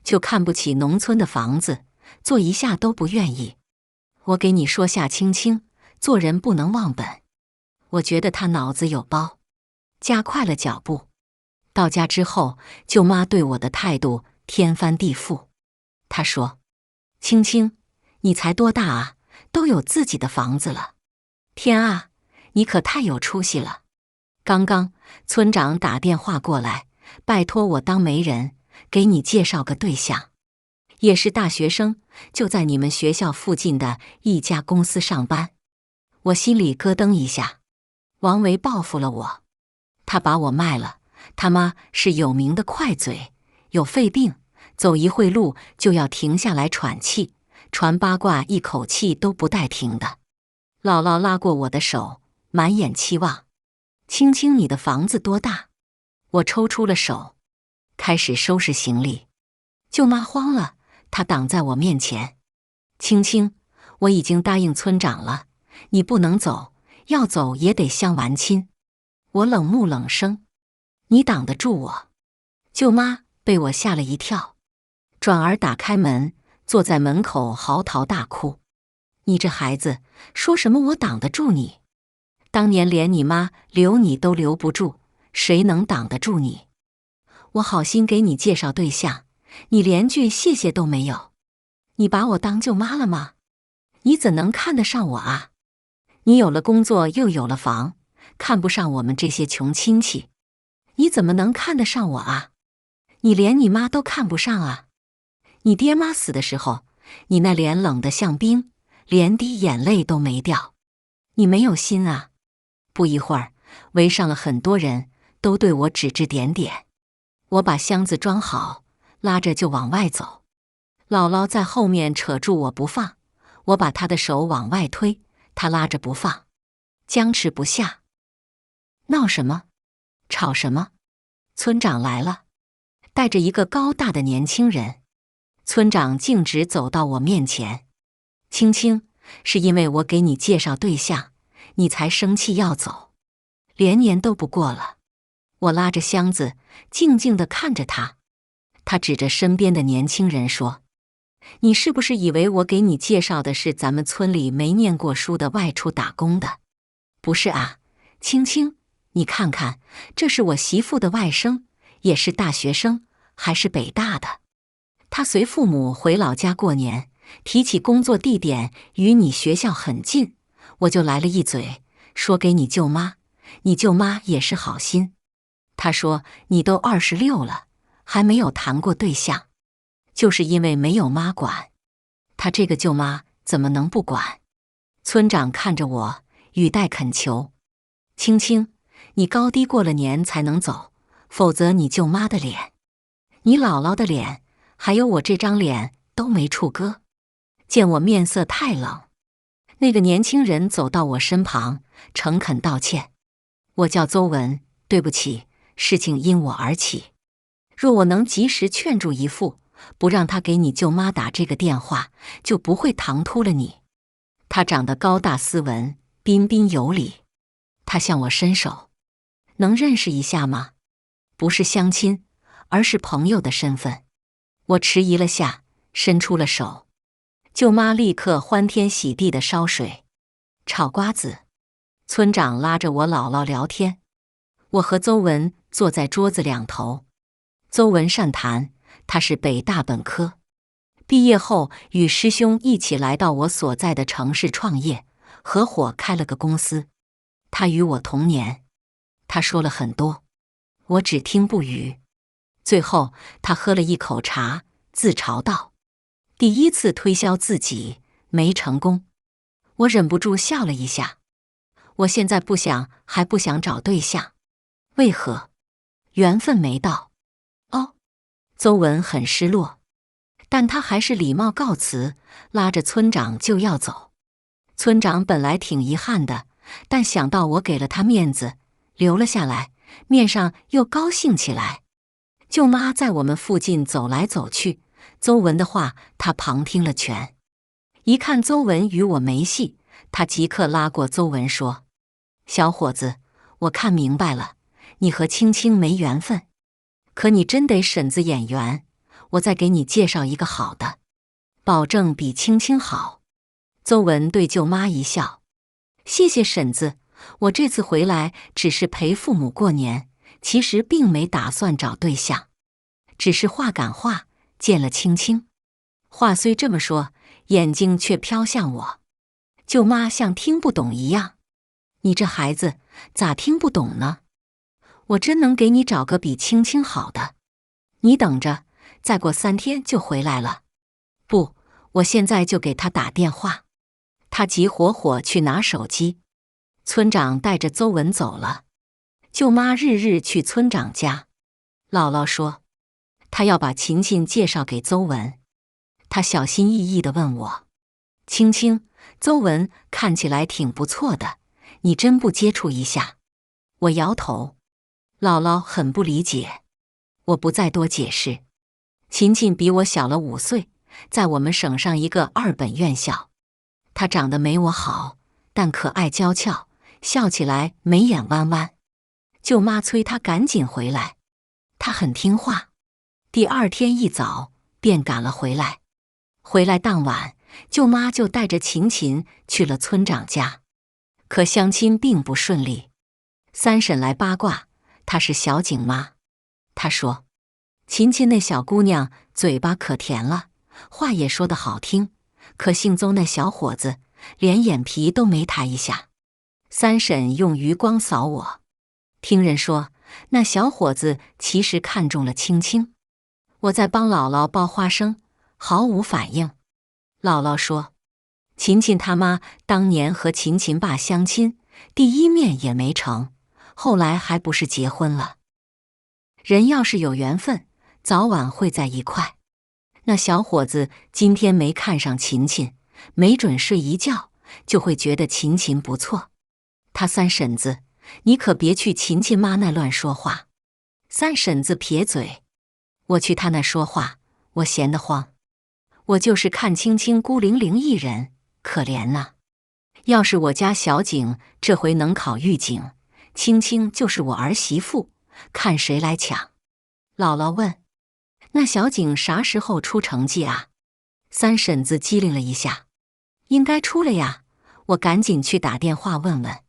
就看不起农村的房子，坐一下都不愿意？我给你说，夏青青，做人不能忘本。”我觉得他脑子有包，加快了脚步。到家之后，舅妈对我的态度天翻地覆。她说：“青青，你才多大啊，都有自己的房子了。天啊，你可太有出息了。刚刚村长打电话过来，拜托我当媒人，给你介绍个对象，也是大学生，就在你们学校附近的一家公司上班。”我心里咯噔一下。王维报复了我，他把我卖了。他妈是有名的快嘴，有肺病，走一会路就要停下来喘气，传八卦一口气都不带停的。姥姥拉过我的手，满眼期望：“青青，你的房子多大？”我抽出了手，开始收拾行李。舅妈慌了，她挡在我面前：“青青，我已经答应村长了，你不能走，要走也得相完亲。”我冷木冷声：“你挡得住我？”舅妈被我吓了一跳，转而打开门，坐在门口嚎啕大哭：“你这孩子，说什么我挡得住你？当年连你妈留你都留不住，谁能挡得住你？我好心给你介绍对象，你连句谢谢都没有。你把我当舅妈了吗？你怎能看得上我啊？你有了工作又有了房，看不上我们这些穷亲戚，你怎么能看得上我啊？你连你妈都看不上啊！你爹妈死的时候，你那脸冷得像冰，连滴眼泪都没掉。你没有心啊！”不一会儿，围上了很多人，都对我指指点点。我把箱子装好，拉着就往外走。姥姥在后面扯住我不放，我把她的手往外推，她拉着不放，僵持不下。闹什么？吵什么？村长来了，带着一个高大的年轻人。村长径直走到我面前：“青青，是因为我给你介绍对象，你才生气要走，连年都不过了。”我拉着箱子，静静地看着他。他指着身边的年轻人说：“你是不是以为我给你介绍的是咱们村里没念过书的外出打工的？不是啊，青青，你看看，这是我媳妇的外甥，也是大学生，还是北大的。他随父母回老家过年，提起工作地点与你学校很近，我就来了一嘴，说给你舅妈，你舅妈也是好心。她说你都26了，还没有谈过对象，就是因为没有妈管。她这个舅妈怎么能不管？”村长看着我，语带恳求：“青青，你高低过了年才能走，否则你舅妈的脸，你姥姥的脸，还有我这张脸都没处搁。”见我面色太冷，那个年轻人走到我身旁，诚恳道歉：“我叫邹文，对不起，事情因我而起。若我能及时劝住姨父，不让他给你舅妈打这个电话，就不会唐突了你。”他长得高大斯文，彬彬有礼。他向我伸手：“能认识一下吗？不是相亲，而是朋友的身份。”我迟疑了下，伸出了手。舅妈立刻欢天喜地地烧水、炒瓜子。村长拉着我姥姥聊天，我和邹文坐在桌子两头。邹文善谈，他是北大本科，毕业后与师兄一起来到我所在的城市创业，合伙开了个公司。他与我同年，他说了很多，我只听不语。最后，他喝了一口茶，自嘲道：“第一次推销自己没成功。”我忍不住笑了一下。我现在还不想找对象。为何？缘分没到。哦，邹文很失落，但他还是礼貌告辞，拉着村长就要走。村长本来挺遗憾的，但想到我给了他面子，留了下来，面上又高兴起来。舅妈在我们附近走来走去，邹文的话他旁听了全。一看邹文与我没戏，他即刻拉过邹文说：“小伙子，我看明白了，你和青青没缘分，可你真得婶子眼缘，我再给你介绍一个好的，保证比青青好。”邹文对舅妈一笑：“谢谢婶子，我这次回来只是陪父母过年，其实并没打算找对象，只是话赶话，见了青青。”话虽这么说，眼睛却飘向我。舅妈像听不懂一样：“你这孩子咋听不懂呢？我真能给你找个比青青好的，你等着，再过3天就回来了。不，我现在就给他打电话。”他急火火去拿手机。村长带着邹文走了。舅妈日日去村长家。姥姥说，她要把琴琴介绍给邹文。她小心翼翼地问我：“青青，邹文看起来挺不错的，你真不接触一下？”我摇头。姥姥很不理解。我不再多解释。琴琴比我小了5岁，在我们省上一个2本院校。她长得没我好，但可爱娇俏，笑起来眉眼弯弯。舅妈催她赶紧回来，她很听话。第2天一早便赶了回来。回来当晚，舅妈就带着琴琴去了村长家。可相亲并不顺利。三婶来八卦，她是小景妈。她说，琴琴那小姑娘嘴巴可甜了，话也说得好听，可姓邹那小伙子连眼皮都没抬一下。三婶用余光扫我，听人说那小伙子其实看中了青青。我在帮姥姥剥花生，毫无反应。姥姥说，琴琴他妈当年和琴琴爸相亲，第1面也没成，后来还不是结婚了。人要是有缘分，早晚会在一块。那小伙子今天没看上琴琴，没准睡一觉就会觉得琴琴不错。他三婶子，你可别去琴琴妈那乱说话。三婶子撇嘴，我去他那说话，我闲得慌。我就是看青青孤零零一人，可怜呐。要是我家小景这回能考狱警，青青就是我儿媳妇，看谁来抢。姥姥问，那小景啥时候出成绩啊？三婶子机灵了一下，应该出了呀，我赶紧去打电话问问。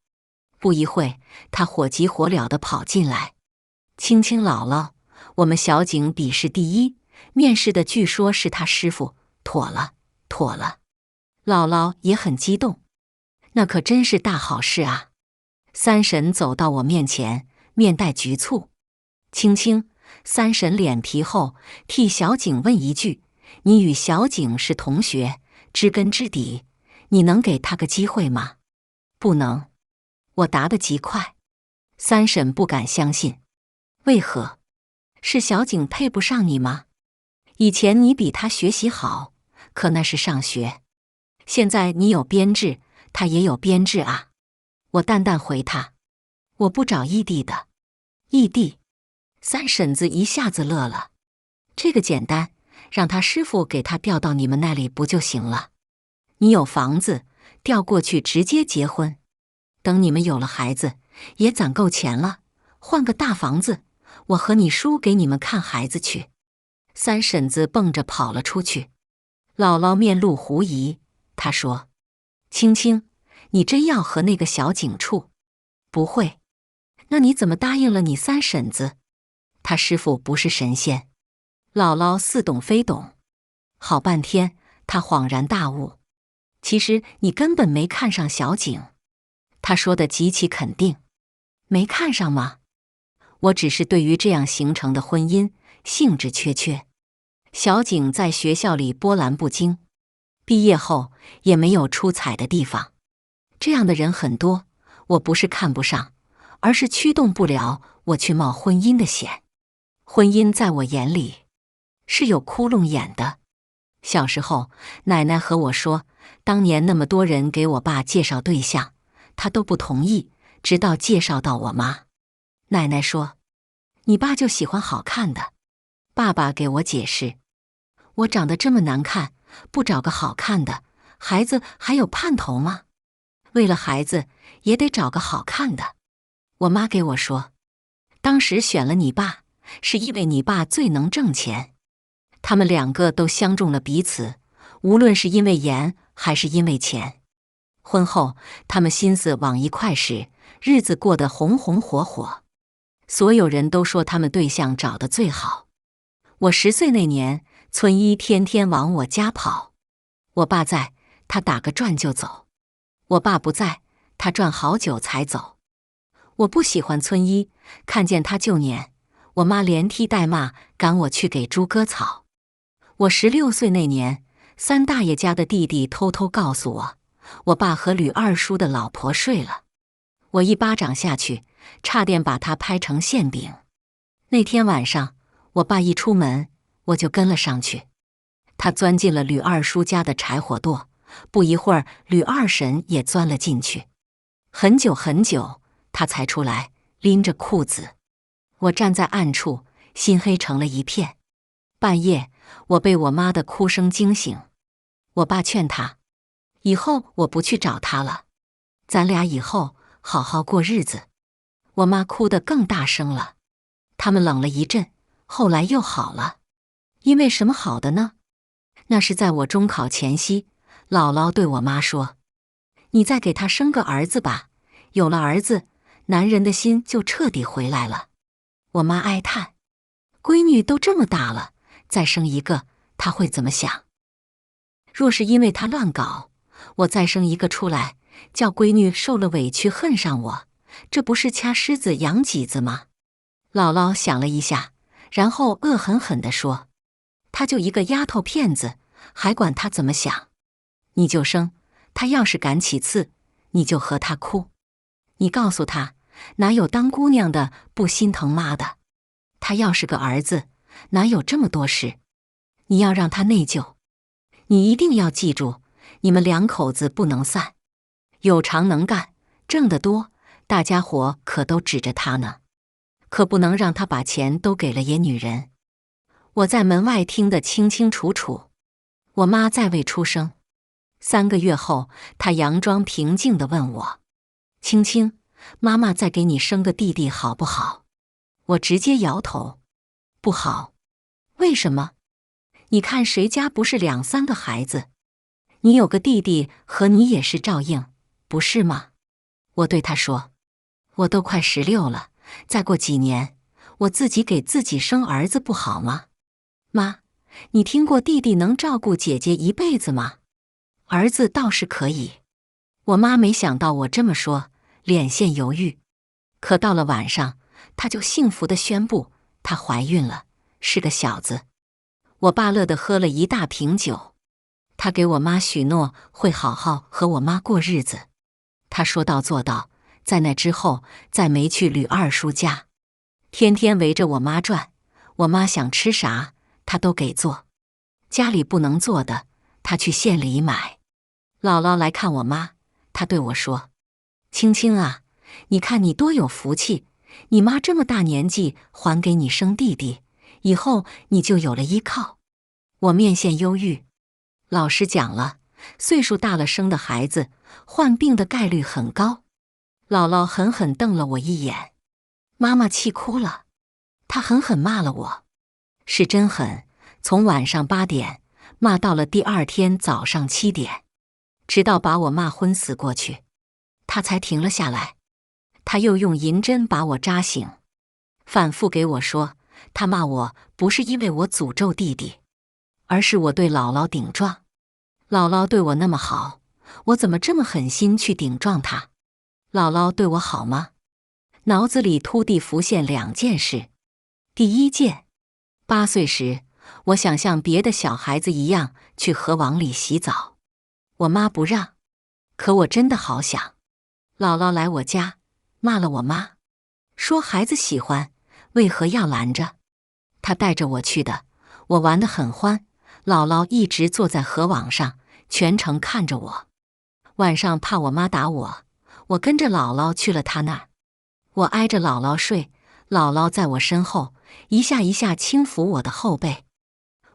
不一会，他火急火燎地跑进来。青青姥姥，我们小景笔试第1，面试的据说是他师傅，妥了，妥了。姥姥也很激动，那可真是大好事啊。三婶走到我面前，面带局促。青青，三婶脸皮厚，替小景问一句，你与小景是同学，知根知底，你能给他个机会吗？不能。我答得极快。三婶不敢相信。为何？是小景配不上你吗？以前你比他学习好，可那是上学。现在你有编制，他也有编制啊。我淡淡回他，我不找异地的。异地？三婶子一下子乐了。这个简单，让他师傅给他调到你们那里不就行了？你有房子，调过去直接结婚。等你们有了孩子，也攒够钱了，换个大房子，我和你叔给你们看孩子去。三婶子蹦着跑了出去。姥姥面露狐疑，她说，青青，你真要和那个小景处？不会。那你怎么答应了你三婶子？他师傅不是神仙。姥姥似懂非懂。好半天，她恍然大悟。其实你根本没看上小景。”他说得极其肯定。没看上吗？我只是对于这样形成的婚姻兴致缺缺。小景在学校里波澜不惊，毕业后也没有出彩的地方。这样的人很多，我不是看不上，而是驱动不了我去冒婚姻的险。婚姻在我眼里是有窟窿眼的。小时候，奶奶和我说，当年那么多人给我爸介绍对象，他都不同意，直到介绍到我妈。奶奶说：“你爸就喜欢好看的。”爸爸给我解释：“我长得这么难看，不找个好看的，孩子还有盼头吗？为了孩子，也得找个好看的。”我妈给我说：“当时选了你爸，是因为你爸最能挣钱。”他们两个都相中了彼此，无论是因为颜还是因为钱。婚后，他们心思往一块使，日子过得红红火火。所有人都说他们对象找得最好。我10岁那年，村医天天往我家跑。我爸在，他打个转就走；我爸不在，他转好久才走。我不喜欢村医，看见他就撵，我妈连踢带骂，赶我去给猪割草。我16岁那年，三大爷家的弟弟偷偷告诉我，我爸和吕二叔的老婆睡了。我一巴掌下去，差点把他拍成馅饼。那天晚上，我爸一出门，我就跟了上去。他钻进了吕二叔家的柴火垛，不一会儿，吕二婶也钻了进去。很久很久，他才出来，拎着裤子。我站在暗处，心黑成了一片。半夜，我被我妈的哭声惊醒。我爸劝他，以后我不去找他了，咱俩以后好好过日子。我妈哭得更大声了。他们冷了一阵，后来又好了。因为什么好的呢？那是在我中考前夕，姥姥对我妈说：“你再给他生个儿子吧，有了儿子，男人的心就彻底回来了。”我妈哀叹：“闺女都这么大了，再生一个，她会怎么想？若是因为她乱搞，我再生一个出来，叫闺女受了委屈恨上我，这不是掐狮子养脊子吗？”姥姥想了一下，然后恶狠狠地说：“她就一个丫头片子，还管她怎么想？你就生，她要是敢起刺，你就和她哭。你告诉她，哪有当姑娘的不心疼妈的？她要是个儿子，哪有这么多事？你要让她内疚。你一定要记住，你们两口子不能散。有长能干，挣得多，大家伙可都指着她呢。可不能让她把钱都给了野女人。”我在门外听得清清楚楚。我妈再未出声。3个月后，她佯装平静地问我：“青青，妈妈再给你生个弟弟好不好？”我直接摇头：“不好。”“为什么？你看谁家不是2、3个孩子？你有个弟弟和你也是照应，不是吗？”我对她说：“我都快16了，再过几年，我自己给自己生儿子不好吗？妈，你听过弟弟能照顾姐姐一辈子吗？儿子倒是可以。”我妈没想到我这么说，脸现犹豫。可到了晚上，她就幸福地宣布她怀孕了，是个小子。我爸乐得喝了一大瓶酒。他给我妈许诺会好好和我妈过日子。他说到做到，在那之后再没去吕二叔家，天天围着我妈转。我妈想吃啥，他都给做。家里不能做的，他去县里买。姥姥来看我妈，她对我说：“青青啊，你看你多有福气，你妈这么大年纪还给你生弟弟，以后你就有了依靠。”我面现忧郁。老师讲了，岁数大了生的孩子患病的概率很高。姥姥狠狠瞪了我一眼，妈妈气哭了。她狠狠骂了我，是真狠，从晚上8点骂到了第2天早上7点，直到把我骂昏死过去，她才停了下来。她又用银针把我扎醒，反复给我说，她骂我不是因为我诅咒弟弟，而是我对姥姥顶撞。姥姥对我那么好，我怎么这么狠心去顶撞他？姥姥对我好吗？脑子里突地浮现2件事。第一件，8岁时，我想像别的小孩子一样去河网里洗澡，我妈不让，可我真的好想。姥姥来我家，骂了我妈，说孩子喜欢，为何要拦着？她带着我去的，我玩得很欢。姥姥一直坐在河网上，全程看着我。晚上怕我妈打我，我跟着姥姥去了她那儿。我挨着姥姥睡，姥姥在我身后，一下一下轻抚我的后背。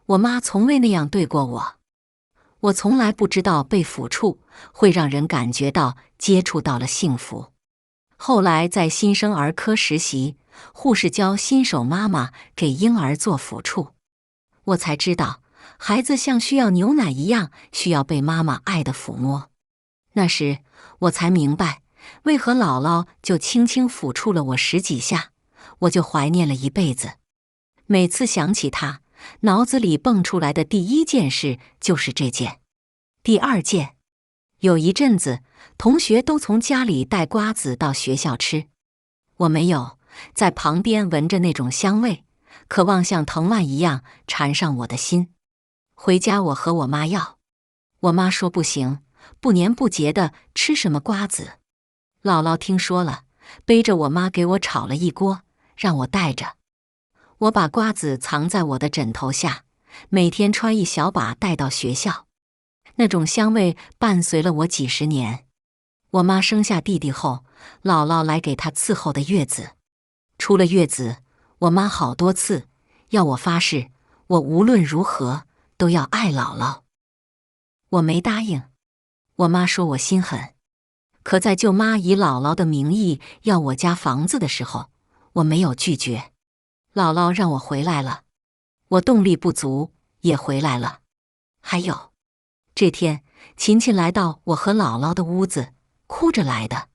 我妈从未那样对过我。我从来不知道被抚触会让人感觉到接触到了幸福。后来在新生儿科实习，护士教新手妈妈给婴儿做抚触，我才知道孩子像需要牛奶一样，需要被妈妈爱的抚摸。那时我才明白，为何姥姥就轻轻抚触了我10几下，我就怀念了一辈子。每次想起她，脑子里蹦出来的第一件事就是这件。第二件，有一阵子，同学都从家里带瓜子到学校吃，我没有，在旁边闻着那种香味，渴望像藤蔓一样缠上我的心。回家我和我妈要，我妈说不行，不黏不结的，吃什么瓜子？姥姥听说了，背着我妈给我炒了一锅，让我带着。我把瓜子藏在我的枕头下，每天揣一小把带到学校。那种香味伴随了我几10年。我妈生下弟弟后，姥姥来给她伺候的月子。出了月子，我妈好多次要我发誓，我无论如何都要爱姥姥。我没答应。我妈说我心狠。可在舅妈以姥姥的名义要我家房子的时候，我没有拒绝。姥姥让我回来了，我动力不足，也回来了。还有，这天琴琴来到我和姥姥的屋子，哭着来的。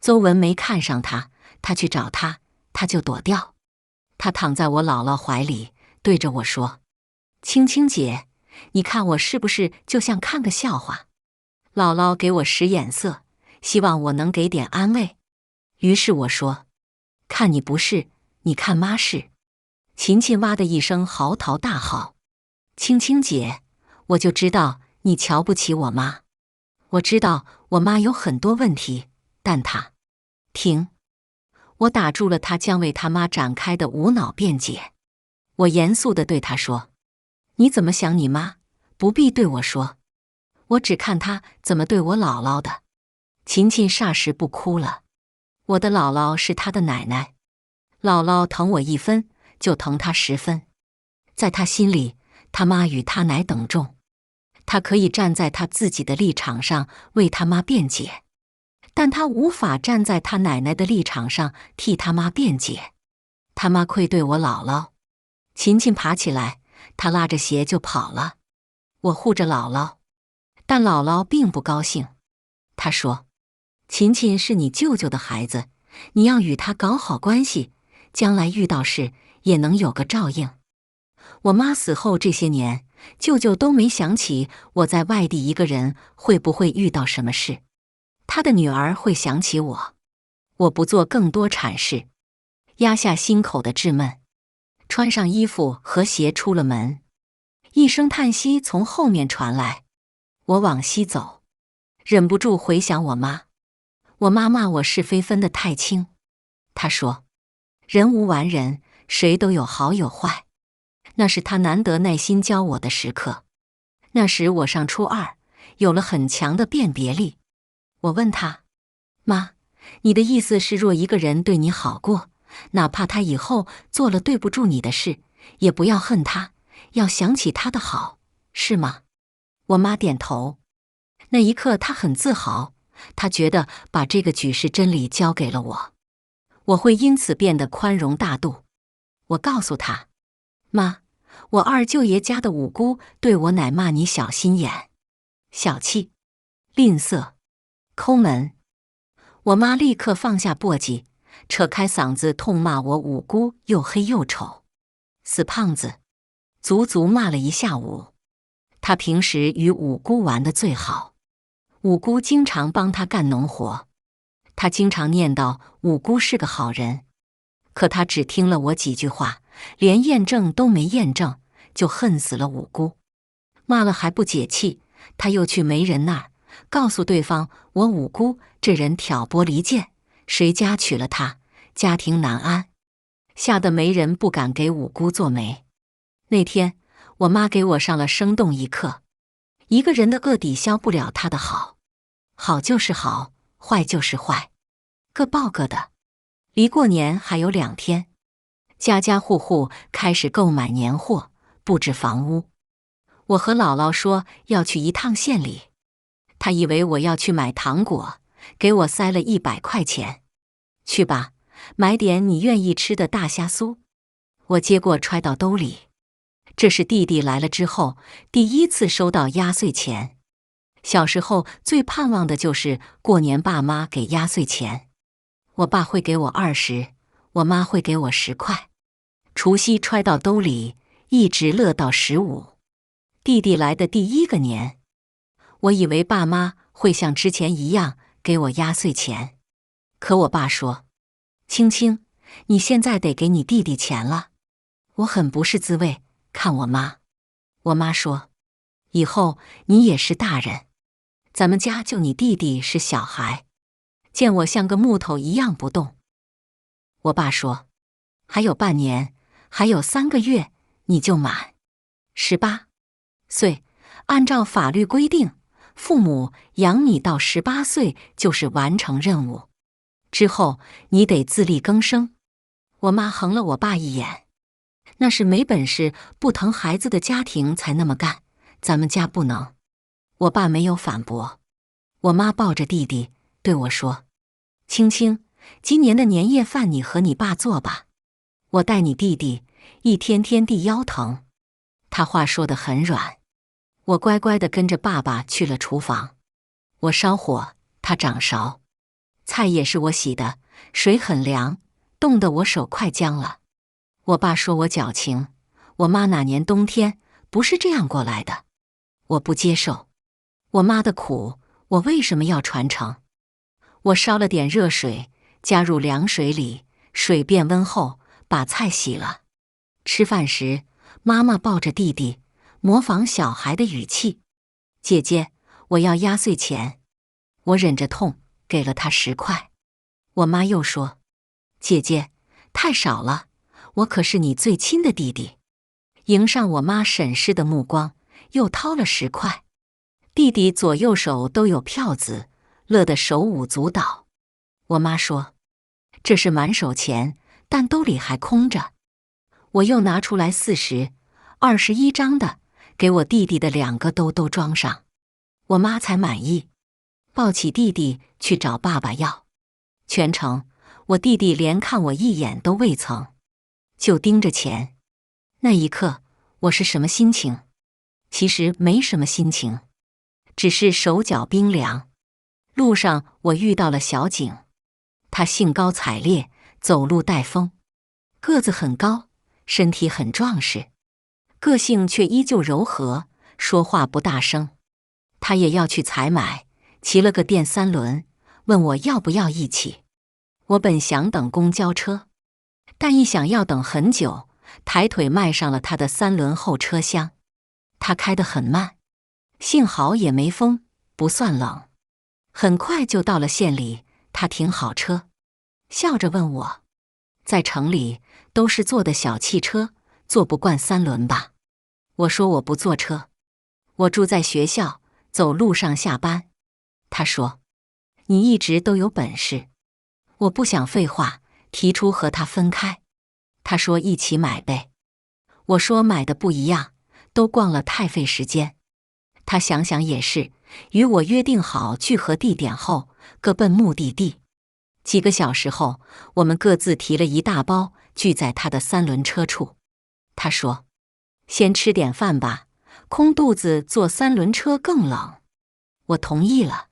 邹文没看上她，她去找她，她就躲掉。她躺在我姥姥怀里，对着我说：“青青姐，你看我是不是就像看个笑话？”姥姥给我使眼色，希望我能给点安慰。于是我说：“看你不是，你看妈是。”琴琴哇的一声嚎啕大嚎：“青青姐，我就知道你瞧不起我妈。我知道我妈有很多问题，但她……停！”我打住了她将为她妈展开的无脑辩解。我严肃地对她说：“你怎么想你妈，不必对我说。我只看她怎么对我姥姥的。”琴琴霎时不哭了。我的姥姥是她的奶奶，姥姥疼我1分，就疼她10分。在她心里，她妈与她奶等重。她可以站在她自己的立场上为她妈辩解，但她无法站在她奶奶的立场上替她妈辩解。她妈愧对我姥姥。琴琴爬起来，她拉着鞋就跑了。我护着姥姥，但姥姥并不高兴。她说：“琴琴是你舅舅的孩子，你要与他搞好关系，将来遇到事也能有个照应。”我妈死后这些年，舅舅都没想起我在外地一个人会不会遇到什么事。他的女儿会想起我。我不做更多阐释，压下心口的稚闷，穿上衣服和鞋出了门。一声叹息从后面传来，我往西走，忍不住回想我妈。我妈骂我是非分得太轻。她说：“人无完人，谁都有好有坏。”那是她难得耐心教我的时刻。那时我上初2，有了很强的辨别力。我问她：“妈，你的意思是若一个人对你好过，哪怕他以后做了对不住你的事，也不要恨他，要想起他的好，是吗？”我妈点头。那一刻她很自豪，她觉得把这个举世真理交给了我，我会因此变得宽容大度。我告诉她：“妈，我二舅爷家的五姑对我奶骂你小心眼、小气、吝啬、抠门。”我妈立刻放下簸箕，扯开嗓子痛骂我五姑又黑又丑，死胖子，足足骂了1下午。她平时与五姑玩得最好。五姑经常帮他干农活，他经常念叨五姑是个好人，可他只听了我几句话，连验证都没验证，就恨死了五姑。骂了还不解气，他又去媒人那儿告诉对方，我五姑这人挑拨离间，谁家娶了她，家庭难安，吓得媒人不敢给五姑做媒。那天我妈给我上了生动一课，一个人的恶抵消不了他的好，好就是好，坏就是坏，各报各的。离过年还有2天，家家户户开始购买年货，布置房屋。我和姥姥说要去一趟县里，她以为我要去买糖果，给我塞了100块钱。去吧，买点你愿意吃的大虾酥。我接过揣到兜里。这是弟弟来了之后第一次收到压岁钱。小时候最盼望的就是过年爸妈给压岁钱，我爸会给我20，我妈会给我10块。除夕揣到兜里，一直乐到15。弟弟来的第1个年，我以为爸妈会像之前一样给我压岁钱，可我爸说：“青青，你现在得给你弟弟钱了。”我很不是滋味，看我妈。我妈说：“以后你也是大人，咱们家就你弟弟是小孩。”见我像个木头一样不动。我爸说：“还有半年，还有3个月，你就满18岁。按照法律规定，父母养你到18岁就是完成任务，之后你得自力更生。”我妈横了我爸一眼：“那是没本事不疼孩子的家庭才那么干，咱们家不能。”我爸没有反驳。我妈抱着弟弟对我说：“青青，今年的年夜饭你和你爸做吧，我带你弟弟一天天地腰疼。”他话说得很软。我乖乖地跟着爸爸去了厨房。我烧火，他掌勺，菜也是我洗的，水很凉，冻得我手快僵了。我爸说我矫情，我妈哪年冬天不是这样过来的？我不接受。我妈的苦，我为什么要传承？我烧了点热水，加入凉水里，水变温后，把菜洗了。吃饭时，妈妈抱着弟弟，模仿小孩的语气：“姐姐，我要压岁钱。”我忍着痛，给了她10块。我妈又说：“姐姐，太少了，我可是你最亲的弟弟。”迎上我妈审视的目光，又掏了10块。弟弟左右手都有票子，乐得手舞足蹈。我妈说：“这是满手钱，但兜里还空着。”我又拿出来40、21张的，给我弟弟的2个兜都装上。我妈才满意，抱起弟弟去找爸爸要。全程我弟弟连看我一眼都未曾，就盯着钱。那一刻我是什么心情？其实没什么心情，只是手脚冰凉。路上我遇到了小景，他兴高采烈，走路带风，个子很高，身体很壮实，个性却依旧柔和，说话不大声。他也要去采买，骑了个电3轮，问我要不要一起。我本想等公交车，但一想要等很久，抬腿迈上了他的3轮后车厢。他开得很慢，幸好也没风，不算冷。很快就到了县里，他停好车，笑着问我：“在城里都是坐的小汽车，坐不惯3轮吧？”我说我不坐车，我住在学校，走路上下班。他说：“你一直都有本事。”我不想废话，提出和他分开。他说一起买呗。我说买的不一样，都逛了太费时间。他想想也是，与我约定好聚合地点后，各奔目的地。几个小时后，我们各自提了一大包，聚在他的3轮车处。他说：“先吃点饭吧，空肚子坐3轮车更冷。”我同意了。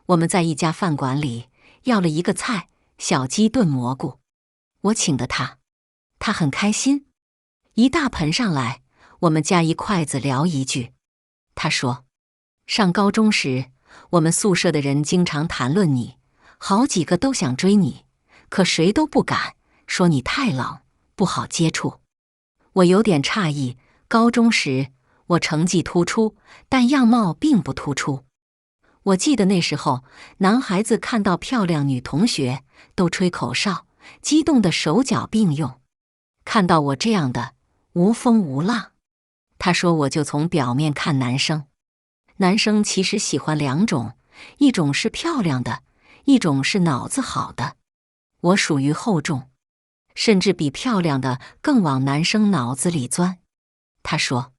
我们在一家饭馆里要了一个菜，小鸡炖蘑菇，我请的他，他很开心。一大盆上来，我们夹一筷子聊一句。他说：“上高中时，我们宿舍的人经常谈论你，好几个都想追你，可谁都不敢，说你太冷，不好接触。我有点诧异，高中时我成绩突出，但样貌并不突出。我记得那时候，男孩子看到漂亮女同学都吹口哨，激动的手脚并用。看到我这样的，无风无浪。他说我就从表面看男生，男生其实喜欢两种，一种是漂亮的，一种是脑子好的。我属于后种，甚至比漂亮的更往男生脑子里钻。他说，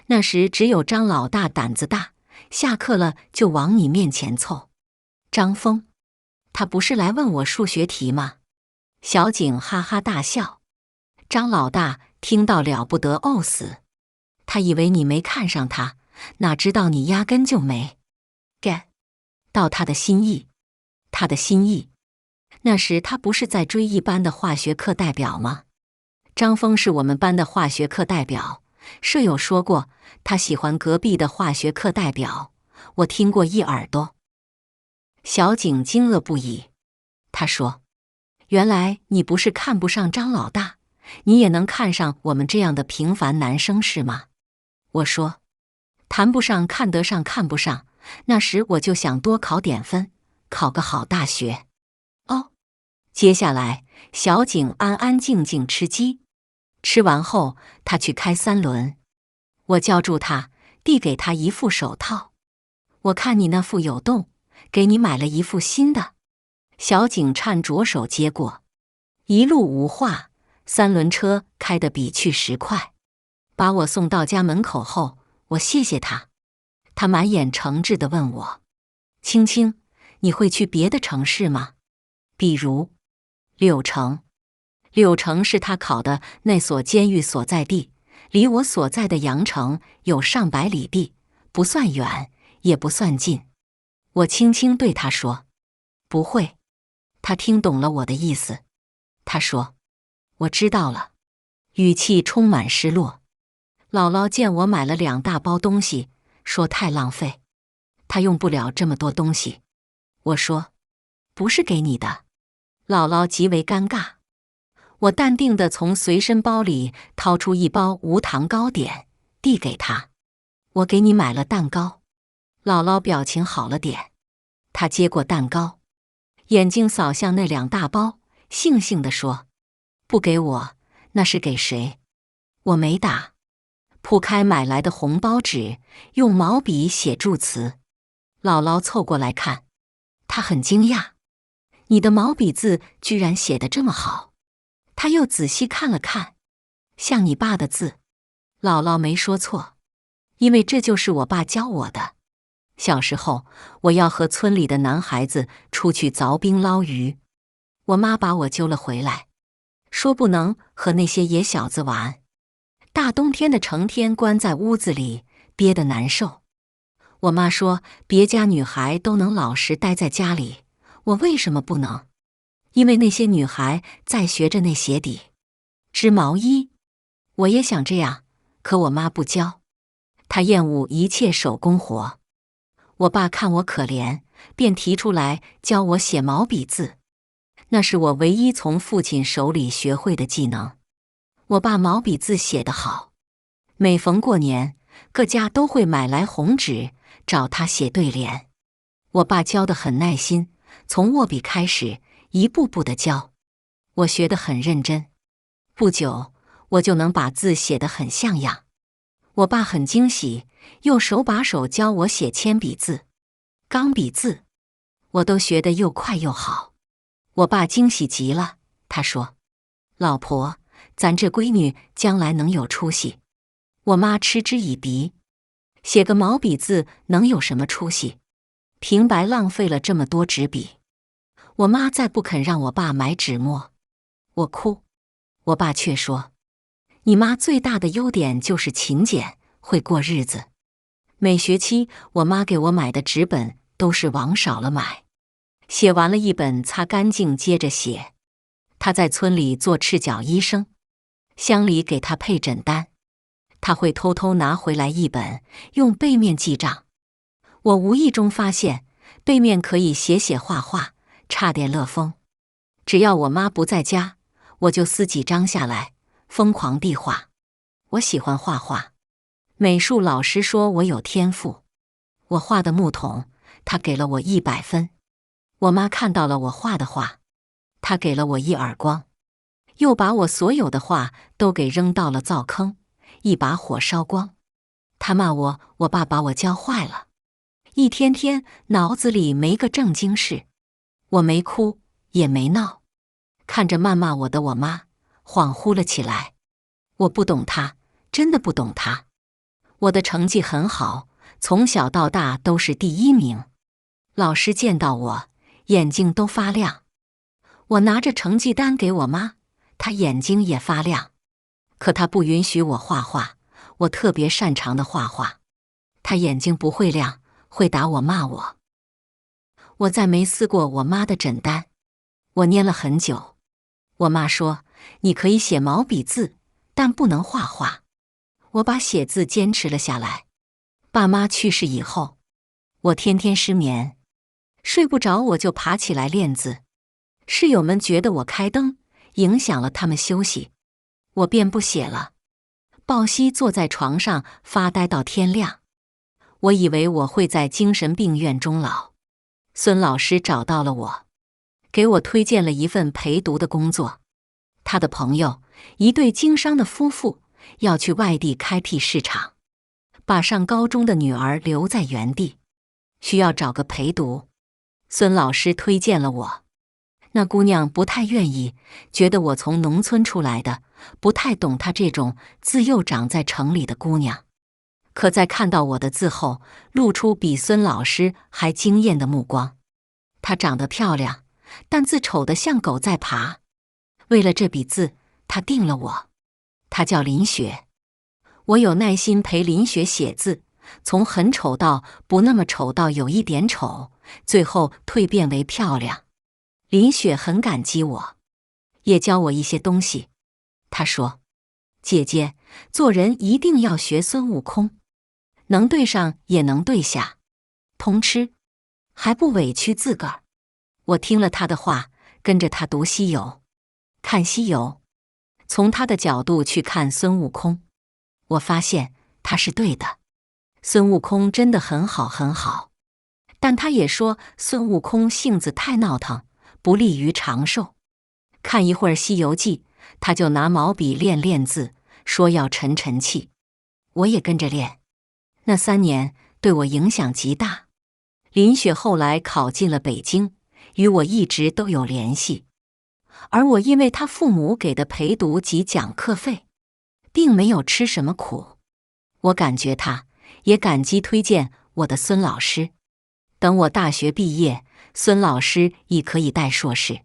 那时只有张老大胆子大，下课了就往你面前凑。张峰，他不是来问我数学题吗？小景哈哈大笑。张老大听到了不得呕死，他以为你没看上他，哪知道你压根就没 get 到他的心意。他的心意，那时他不是在追一班的化学课代表吗？张峰是我们班的化学课代表，舍友说过他喜欢隔壁的化学课代表，我听过一耳朵。小景惊愕不已，他说，原来你不是看不上张老大，你也能看上我们这样的平凡男生是吗？我说，谈不上看得上看不上，那时我就想多考点分，考个好大学。哦，接下来小景安安静静吃鸡，吃完后他去开3轮，我叫住他，递给他一副手套。我看你那副有洞，给你买了一副新的。小景颤着手接过，一路无话，3轮车开得比去10快。把我送到家门口后，我谢谢他。他满眼诚挚地问我，青青，你会去别的城市吗？比如柳城。柳城是他考的那所监狱所在地，离我所在的阳城有上百里地，不算远，也不算近。我轻轻对他说，不会。他听懂了我的意思，他说，我知道了，语气充满失落。姥姥见我买了2大包东西，说太浪费，她用不了这么多东西。我说，不是给你的。姥姥极为尴尬。我淡定地从随身包里掏出1包无糖糕点，递给她，我给你买了蛋糕。姥姥表情好了点，她接过蛋糕，眼睛扫向那2大包，悻悻地说，不给我，那是给谁？我没打。铺开买来的红包纸，用毛笔写祝词。姥姥凑过来看，她很惊讶，你的毛笔字居然写得这么好。她又仔细看了看，像你爸的字。姥姥没说错，因为这就是我爸教我的。小时候，我要和村里的男孩子出去凿冰捞鱼，我妈把我揪了回来，说不能和那些野小子玩。大冬天的成天关在屋子里，憋得难受。我妈说别家女孩都能老实待在家里，我为什么不能？因为那些女孩在学着那鞋底、织毛衣。我也想这样，可我妈不教，她厌恶一切手工活。我爸看我可怜，便提出来教我写毛笔字，那是我唯一从父亲手里学会的技能。我爸毛笔字写得好，每逢过年，各家都会买来红纸，找他写对联。我爸教得很耐心，从握笔开始，一步步地教。我学得很认真，不久，我就能把字写得很像样。我爸很惊喜，又手把手教我写铅笔字、钢笔字，我都学得又快又好。我爸惊喜极了，他说，老婆，咱这闺女将来能有出息。我妈嗤之以鼻，写个毛笔字能有什么出息？平白浪费了这么多纸笔。我妈再不肯让我爸买纸墨，我哭。我爸却说，你妈最大的优点就是勤俭，会过日子。每学期我妈给我买的纸本都是往少了买，写完了一本擦干净接着写。她在村里做赤脚医生，乡里给她配诊单，她会偷偷拿回来一本，用背面记账。我无意中发现背面可以写画画，差点乐疯。只要我妈不在家，我就撕几张下来，疯狂地画。我喜欢画画，美术老师说我有天赋。我画的木桶，他给了我100分。我妈看到了我画的画，她给了我一耳光，又把我所有的画都给扔到了灶坑，一把火烧光。她骂我爸把我教坏了，一天天脑子里没个正经事。我没哭也没闹，看着谩骂我的我妈，恍惚了起来。我不懂她，真的不懂她。我的成绩很好，从小到大都是第1名。老师见到我，眼睛都发亮。我拿着成绩单给我妈，她眼睛也发亮。可她不允许我画画，我特别擅长的画画。她眼睛不会亮，会打我骂我。我再没撕过我妈的诊单，我捏了很久。我妈说，你可以写毛笔字，但不能画画。我把写字坚持了下来。爸妈去世以后，我天天失眠，睡不着我就爬起来练字。室友们觉得我开灯影响了他们休息，我便不写了。抱膝坐在床上发呆到天亮。我以为我会在精神病院终老。孙老师找到了我，给我推荐了一份陪读的工作。他的朋友，一对经商的夫妇，要去外地开辟市场，把上高中的女儿留在原地，需要找个陪读。孙老师推荐了我。那姑娘不太愿意，觉得我从农村出来的，不太懂她这种自幼长在城里的姑娘。可在看到我的字后，露出比孙老师还惊艳的目光。她长得漂亮，但字丑得像狗在爬。为了这笔字，她定了我。她叫林雪。我有耐心陪林雪写字，从很丑到不那么丑到有一点丑，最后蜕变为漂亮。林雪很感激我，也教我一些东西。她说，姐姐，做人一定要学孙悟空，能对上也能对下，通吃，还不委屈自个儿。我听了她的话，跟着她读西游，看西游，从她的角度去看孙悟空。我发现他是对的，孙悟空真的很好很好，但他也说孙悟空性子太闹腾，不利于长寿。看一会儿《西游记》，他就拿毛笔练字，说要沉气。我也跟着练，那3年对我影响极大。林雪后来考进了北京，与我一直都有联系，而我因为他父母给的陪读及讲课费，并没有吃什么苦。我感觉他，也感激推荐我的孙老师。等我大学毕业，孙老师已可以带硕士。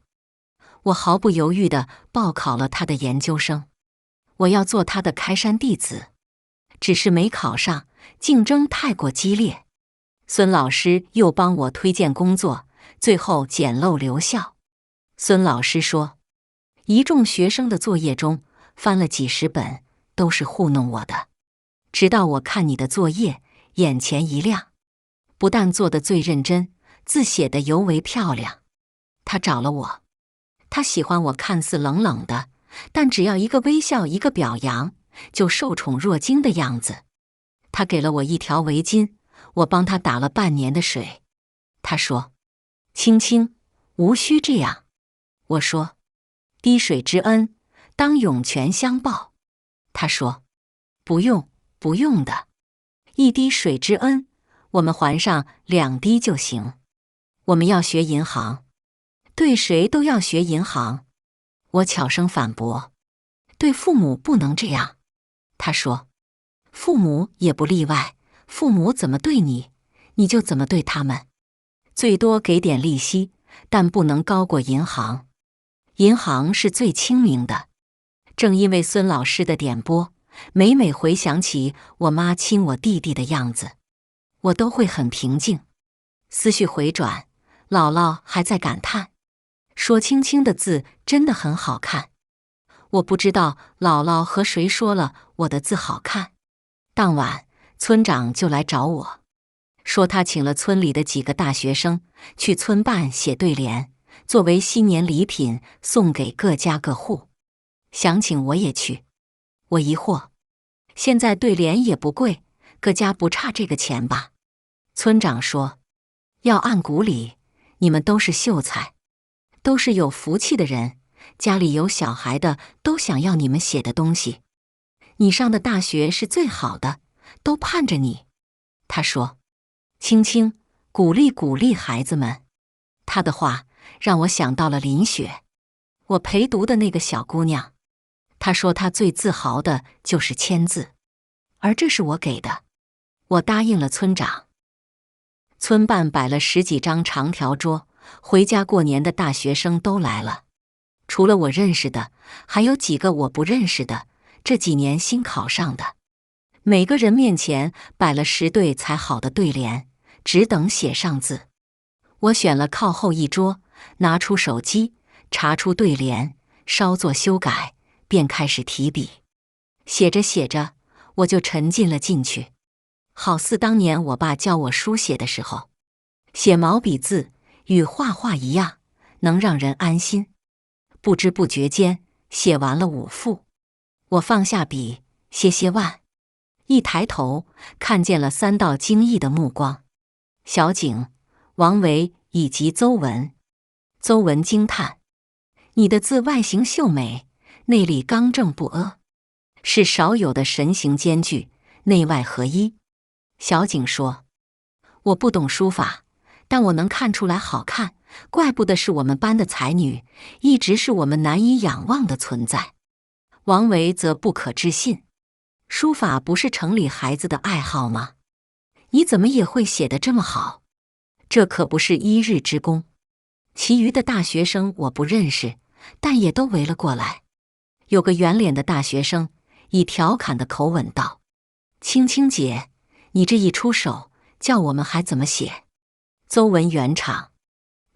我毫不犹豫地报考了他的研究生，我要做他的开山弟子。只是没考上，竞争太过激烈。孙老师又帮我推荐工作，最后捡漏留校。孙老师说，一众学生的作业中翻了几十本，都是糊弄我的。直到我看你的作业，眼前一亮，不但做得最认真，字写得尤为漂亮。他找了我，他喜欢我看似冷冷的，但只要一个微笑一个表扬，就受宠若惊的样子。他给了我一条围巾，我帮他打了半年的水。他说，青青，无需这样。我说，滴水之恩，当涌泉相报。他说，不用，不用的，一滴水之恩，我们还上2滴就行。我们要学银行，对谁都要学银行。我悄声反驳，对父母不能这样。他说，父母也不例外，父母怎么对你，你就怎么对他们，最多给点利息，但不能高过银行。银行是最清明的。正因为孙老师的点拨，每每回想起我妈亲我弟弟的样子，我都会很平静。思绪回转，姥姥还在感叹，说青青的字真的很好看。我不知道姥姥和谁说了我的字好看。当晚，村长就来找我，说他请了村里的几个大学生去村办写对联，作为新年礼品送给各家各户，想请我也去。我疑惑，现在对联也不贵，各家不差这个钱吧？村长说，要按古礼，你们都是秀才，都是有福气的人，家里有小孩的都想要你们写的东西。你上的大学是最好的，都盼着你。他说，青青，鼓励鼓励孩子们。他的话让我想到了林雪，我陪读的那个小姑娘。她说她最自豪的就是签字，而这是我给的。我答应了村长。村办摆了10几张长条桌，回家过年的大学生都来了，除了我认识的，还有几个我不认识的，这几年新考上的。每个人面前摆了10对裁好的对联，只等写上字。我选了靠后一桌，拿出手机，查出对联，稍作修改，便开始提笔。写着写着，我就沉浸了进去，好似当年我爸教我书写的时候，写毛笔字与画画一样，能让人安心。不知不觉间，写完了5副。我放下笔，歇歇腕，一抬头，看见了3道惊异的目光：小景、王维以及邹文。邹文惊叹：“你的字外形秀美，内里刚正不阿，是少有的神形兼具，内外合一。”小景说：“我不懂书法，但我能看出来好看，怪不得是我们班的才女，一直是我们难以仰望的存在。”王维则不可置信：“书法不是城里孩子的爱好吗？你怎么也会写得这么好？这可不是一日之功。”其余的大学生我不认识，但也都围了过来。有个圆脸的大学生以调侃的口吻道：“青青姐，你这一出手，叫我们还怎么写？”邹文圆场：“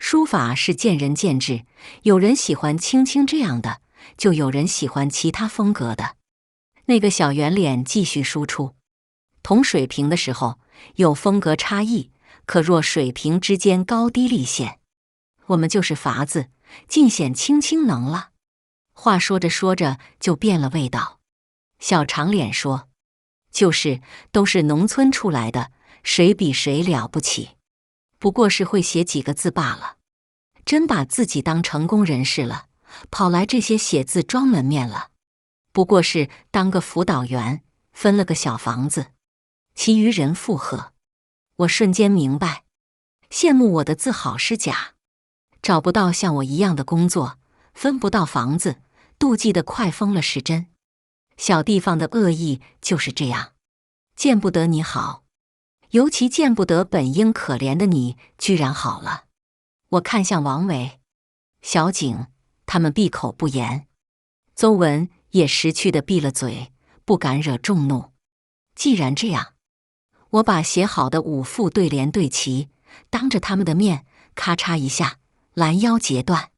书法是见仁见智，有人喜欢青青这样的，就有人喜欢其他风格的。”那个小圆脸继续输出：“同水平的时候有风格差异，可若水平之间高低立现，我们就是法子，尽显青青能了。”话说着说着就变了味道。小长脸说：“就是都是农村出来的，谁比谁了不起？不过是会写几个字罢了。真把自己当成功人士了，跑来这些写字装门面了。不过是当个辅导员，分了个小房子。”其余人附和。我瞬间明白，羡慕我的字好是假，找不到像我一样的工作，分不到房子，妒忌的快疯了是真。小地方的恶意就是这样，见不得你好，尤其见不得本应可怜的你居然好了。我看向王维、小景，他们闭口不言。邹文也识趣地闭了嘴，不敢惹众怒。既然这样，我把写好的5副对联对齐，当着他们的面，咔嚓一下，拦腰截断。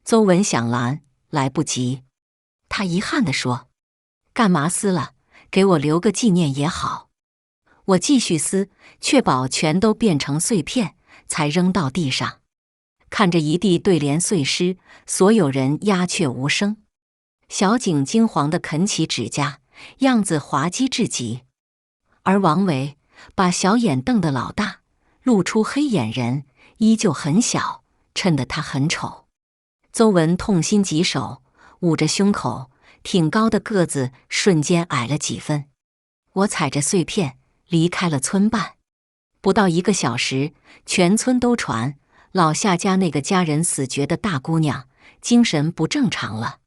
邹文想拦，来不及。他遗憾地说：“干嘛撕了？给我留个纪念也好。”我继续撕，确保全都变成碎片，才扔到地上。看着一地对联碎尸，所有人鸦雀无声。小景惊惶地啃起指甲，样子滑稽至极。而王维把小眼瞪得老大，露出黑眼仁，依旧很小，衬得他很丑。邹文痛心疾首，捂着胸口，挺高的个子瞬间矮了几分。我踩着碎片离开了村办。不到1个小时，全村都传老夏家那个家人死绝的大姑娘精神不正常了。